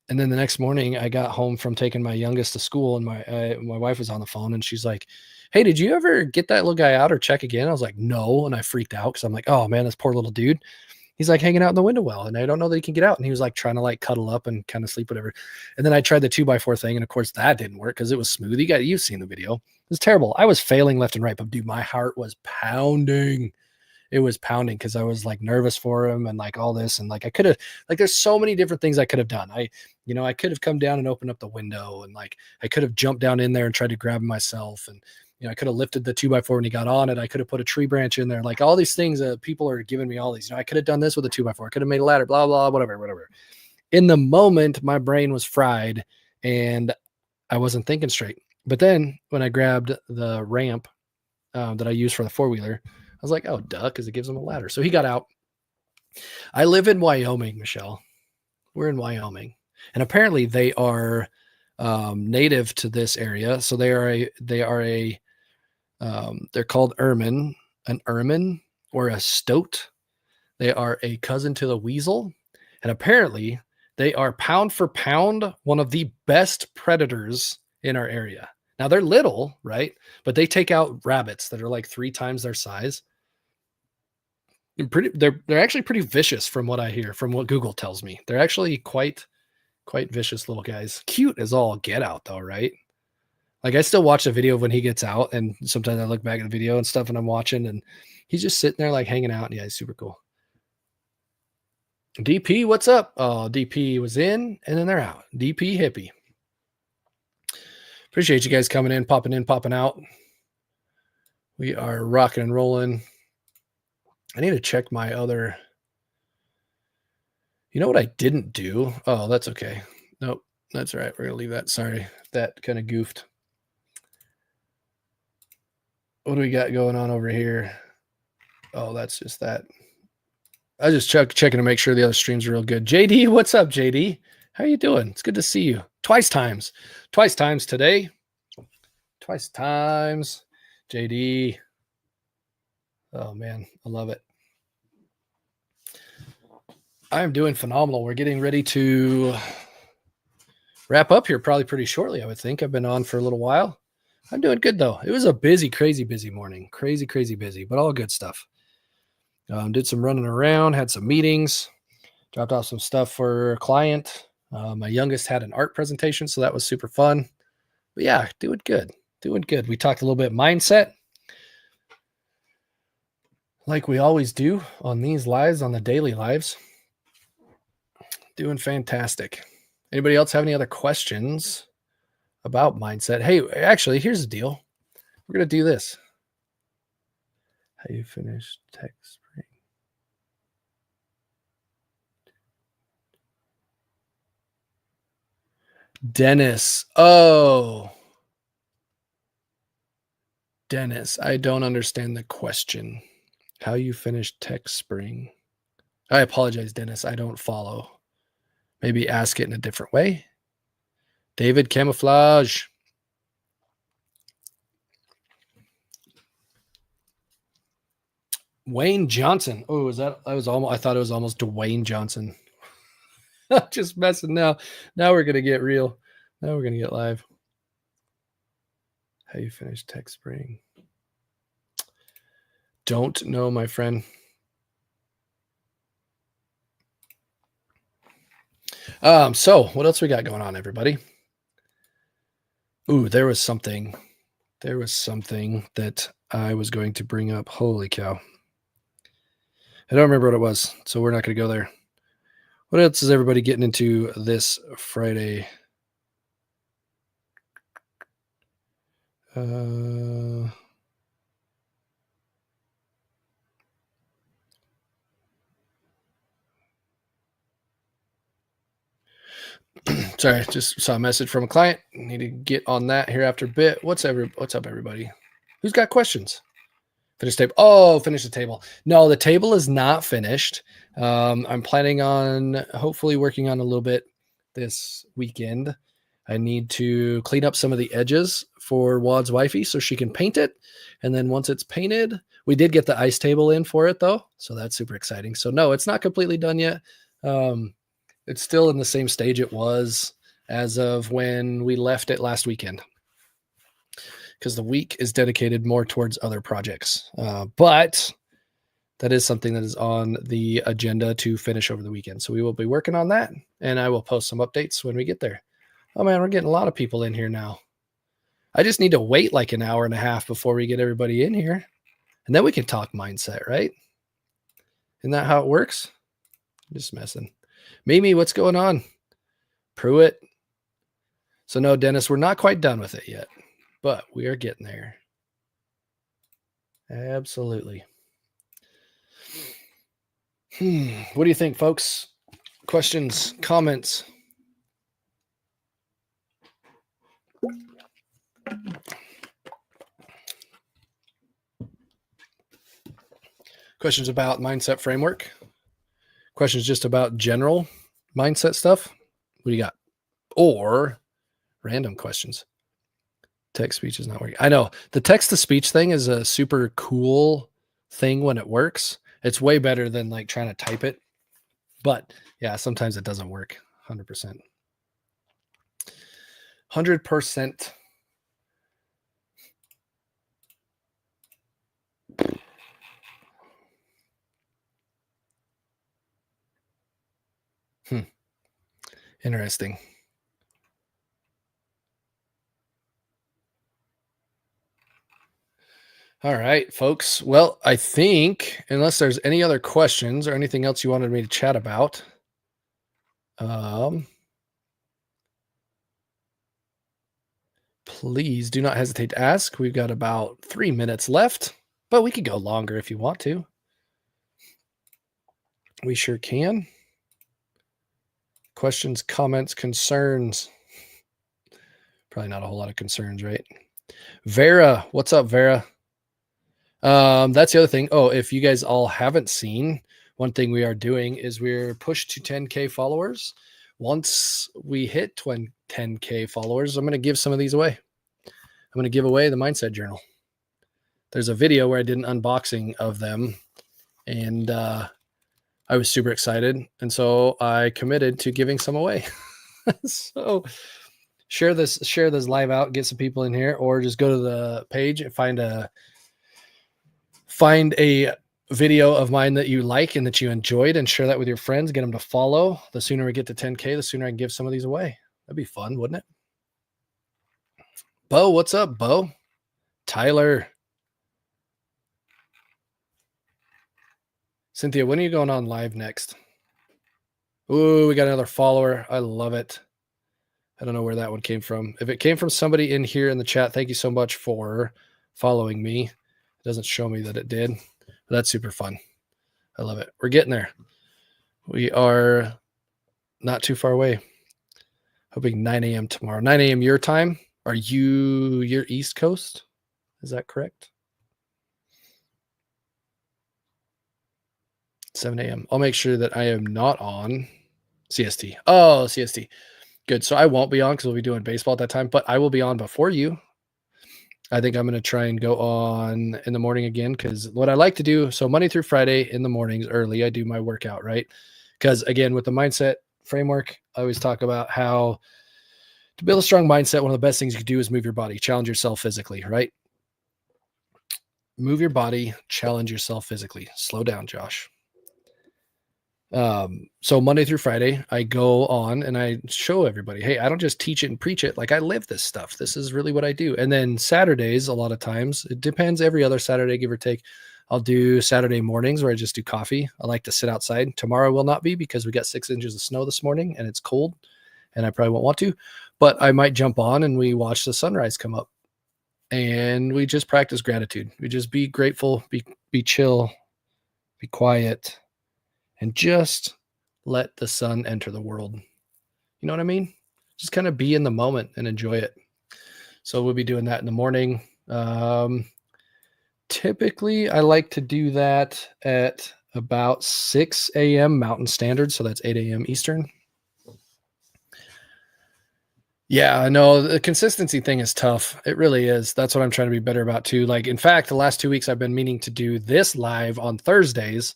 And then the next morning, I got home from taking my youngest to school, and my wife was on the phone, and she's like, "Hey, did you ever get that little guy out or check again?" I was like, "No," and I freaked out because I'm like, "Oh man, this poor little dude. He's like hanging out in the window well, and I don't know that he can get out." And he was like trying to like cuddle up and kind of sleep, whatever. And then I tried the 2x4 thing, and of course that didn't work because it was smooth. You've seen the video. It was terrible. I was failing left and right, but dude, my heart was pounding. It was pounding because I was like nervous for him and like all this. And like I could have, like, there's so many different things I could have done. I could have come down and opened up the window, and like I could have jumped down in there and tried to grab him myself. And, I could have lifted the 2x4 when he got on it. I could have put a tree branch in there. Like all these things that people are giving me all these, I could have done this with a 2x4. I could have made a ladder, blah, blah, whatever. In the moment, my brain was fried and I wasn't thinking straight. But then when I grabbed the ramp that I use for the four-wheeler, I was like, oh, duh, because it gives him a ladder. So he got out. I live in Wyoming, Michelle. We're in Wyoming. And apparently they are native to this area. So they're called an ermine or a stoat. They are a cousin to the weasel. And apparently they are pound for pound one of the best predators in our area. Now they're little, right? But they take out rabbits that are like 3 times their size. They're actually pretty vicious from what I hear, from what Google tells me. They're actually quite vicious little guys. Cute as all get out though, right? Like I still watch the video of when he gets out, and sometimes I look back at the video and stuff and I'm watching, and he's just sitting there like hanging out. Yeah, he's super cool. DP, what's up? Oh, DP was in and then they're out. DP hippie. Appreciate you guys coming in, popping out. We are rocking and rolling. I need to check my other. You know what I didn't do? Oh, that's okay. Nope, that's all right. We're going to leave that. Sorry, that kind of goofed. What do we got going on over here? Oh, that's just that. I was just checking to make sure the other streams are real good. JD, what's up, JD? How you doing? It's good to see you. Twice times today. Twice times. JD. Oh, man, I love it. I'm doing phenomenal. We're getting ready to wrap up here probably pretty shortly, I would think. I've been on for a little while. I'm doing good, though. It was a crazy busy morning. Crazy busy, but all good stuff. Did some running around, had some meetings, dropped off some stuff for a client. My youngest had an art presentation, so that was super fun. But yeah, doing good. We talked a little bit mindset, like we always do on these lives, on the daily lives. Doing fantastic. Anybody else have any other questions about mindset? Hey, actually, here's the deal. We're going to do this. How you finish tech spring? Dennis. Oh, Dennis, I don't understand the question. How you finish tech spring? I apologize, Dennis. I don't follow. Maybe ask it in a different way. David Camouflage. Wayne Johnson. Oh, I thought it was almost Dwayne Johnson. Just messing now. Now we're going to get real. Now we're going to get live. How you finish tech spring? Don't know, my friend. So what else we got going on, everybody? Ooh, there was something that I was going to bring up. Holy cow. I don't remember what it was, so we're not going to go there. What else is everybody getting into this Friday? Sorry, just saw a message from a client. Need to get on that here after a bit. What's up, everybody? Who's got questions? Finish table. Oh, finish the table. No, the table is not finished. I'm planning on hopefully working on a little bit this weekend. I need to clean up some of the edges for Wad's wifey so she can paint it. And then once it's painted, we did get the ice table in for it though. So that's super exciting. So no, it's not completely done yet. It's still in the same stage it was as of when we left it last weekend, because the week is dedicated more towards other projects. But that is something that is on the agenda to finish over the weekend. So we will be working on that, and I will post some updates when we get there. Oh man, we're getting a lot of people in here now. I just need to wait like an hour and a half before we get everybody in here, and then we can talk mindset, right? Isn't that how it works? Just messing. Mimi, what's going on? Pruitt. So no, Dennis, we're not quite done with it yet, but we are getting there. Absolutely. What do you think, folks? Questions, comments? Questions about mindset framework? Questions just about general mindset stuff? What do you got? Or random questions? Text speech is not working. I know the text to speech thing is a super cool thing when it works. It's way better than like trying to type it. But yeah, sometimes it doesn't work 100%. 100%. Interesting. All right, folks. Well, I think unless there's any other questions or anything else you wanted me to chat about, please do not hesitate to ask. We've got about 3 minutes left, but we could go longer if you want to. We sure can. Questions, comments, concerns. Probably not a whole lot of concerns, right? Vera, what's up, Vera? That's the other thing. Oh, if you guys all haven't seen, one thing we are doing is we're pushed to 10K followers. Once we hit 10K followers, I'm going to give some of these away. I'm going to give away the Mindset Journal. There's a video where I did an unboxing of them, and I was super excited. And so I committed to giving some away. So share this live out, get some people in here, or just go to the page and find a video of mine that you like and that you enjoyed and share that with your friends, get them to follow. The sooner we get to 10K, the sooner I can give some of these away. That'd be fun, wouldn't it? Bo, what's up, Bo? Tyler. Cynthia, when are you going on live next? Ooh, we got another follower. I love it. I don't know where that one came from. If it came from somebody in here in the chat, thank you so much for following me. It doesn't show me that it did, but that's super fun. I love it. We're getting there. We are not too far away. Hoping 9 a.m. tomorrow. 9 a.m. your time. Are you're East Coast? Is that correct? 7 a.m. I'll make sure that I am not on CST. Oh, CST. Good. So I won't be on because we'll be doing baseball at that time, but I will be on before you. I think I'm going to try and go on in the morning again, because what I like to do, so Monday through Friday in the mornings early, I do my workout, right? Because again, with the mindset framework, I always talk about how to build a strong mindset. One of the best things you can do is move your body, challenge yourself physically, right? Move your body, challenge yourself physically. Slow down, Josh. So Monday through Friday, I go on and I show everybody, hey, I don't just teach it and preach it. Like, I live this stuff. This is really what I do. And then Saturdays, a lot of times, it depends, every other Saturday, give or take, I'll do Saturday mornings where I just do coffee. I like to sit outside. Tomorrow will not be, because we got 6 inches of snow this morning and it's cold and I probably won't want to, but I might jump on and we watch the sunrise come up and we just practice gratitude. We just be grateful, be chill, be quiet, and just let the sun enter the world. You know what I mean? just kind of be in the moment and enjoy it. So we'll be doing that in the morning. Typically, I like to do that at about 6 a.m. Mountain Standard. So that's 8 a.m. Eastern. Yeah, I know the consistency thing is tough. It really is. That's what I'm trying to be better about too. Like, in fact, the last 2 weeks I've been meaning to do this live on Thursdays.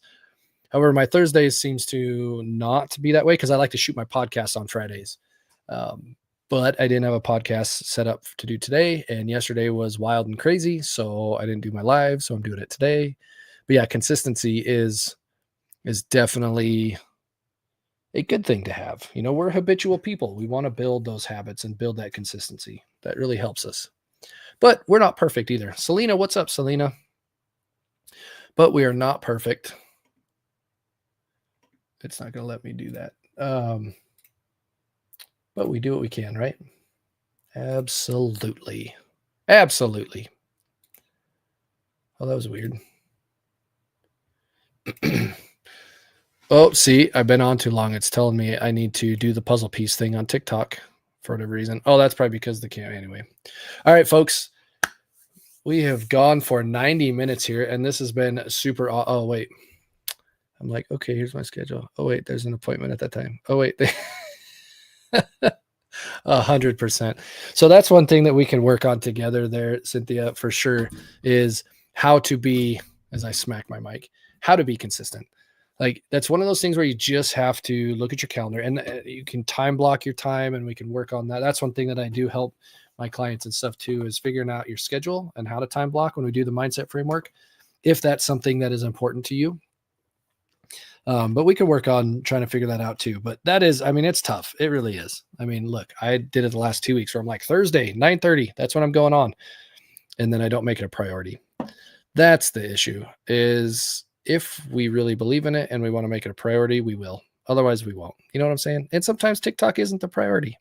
However, my Thursdays seems to not be that way because I like to shoot my podcasts on Fridays. Um, but I didn't have a podcast set up to do today, and yesterday was wild and crazy, so I didn't do my live. So I'm doing it today. But yeah, consistency is definitely a good thing to have. You know, we're habitual people. We want to build those habits and build that consistency. That really helps us. But we're not perfect either. Selena, what's up, Selena? But we are not perfect. It's not going to let me do that. But we do what we can, right? Absolutely. Absolutely. Oh, that was weird. Oh, see, I've been on too long. It's telling me I need to do the puzzle piece thing on TikTok for whatever reason. Oh, that's probably because the camera. Anyway. All right, folks. We have gone for 90 minutes here, and this has been super. Oh, wait. I'm like, okay, here's my schedule. Oh, wait, there's an appointment at that time. Oh, wait. 100%. So that's one thing that we can work on together there, Cynthia, for sure, is how to be, as I smack my mic, how to be consistent. Like, that's one of those things where you just have to look at your calendar, and you can time block your time, and we can work on that. That's one thing that I do help my clients and stuff too, is figuring out your schedule and how to time block when we do the mindset framework, if that's something that is important to you. But we can work on trying to figure that out too. But that is, I mean, it's tough. It really is. I mean, look, I did it the last 2 weeks where I'm like, Thursday, 9:30, that's when I'm going on. And then I don't make it a priority. That's the issue, is if we really believe in it and we want to make it a priority, we will. Otherwise, we won't. You know what I'm saying? And sometimes TikTok isn't the priority.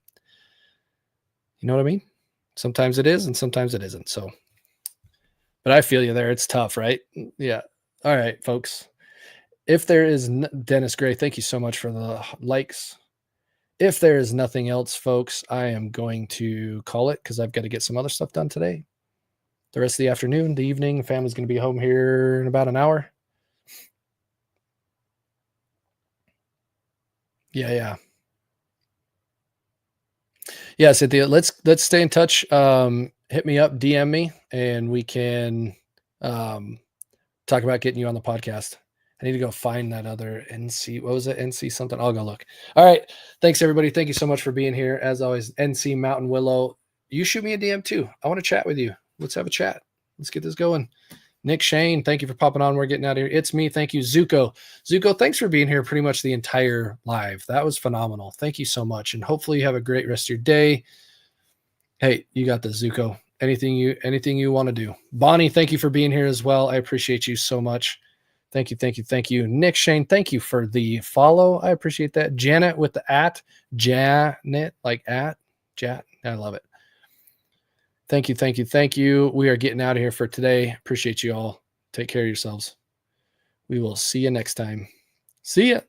You know what I mean? Sometimes it is and sometimes it isn't. So, but I feel you there. It's tough, right? Yeah. All right, folks. If there is Dennis Gray, thank you so much for the likes. If there is nothing else, folks, I am going to call it because I've got to get some other stuff done today. The rest of the afternoon, the evening, family's going to be home here in about an hour. Yeah. Yeah, Cynthia, let's stay in touch. Hit me up, DM me, and we can talk about getting you on the podcast. I need to go find that other NC. What was it? NC something. I'll go look. All right. Thanks, everybody. Thank you so much for being here. As always, NC Mountain Willow. You shoot me a DM too. I want to chat with you. Let's have a chat. Let's get this going. Nick Shane, thank you for popping on. We're getting out of here. It's me. Thank you, Zuko. Zuko, thanks for being here pretty much the entire live. That was phenomenal. Thank you so much. And hopefully you have a great rest of your day. Hey, you got this, Zuko. Anything you want to do. Bonnie, thank you for being here as well. I appreciate you so much. Thank you. Nick Shane, thank you for the follow. I appreciate that. Janet with the @ Janet, like Jat. I love it. Thank you. We are getting out of here for today. Appreciate you all. Take care of yourselves. We will see you next time. See ya.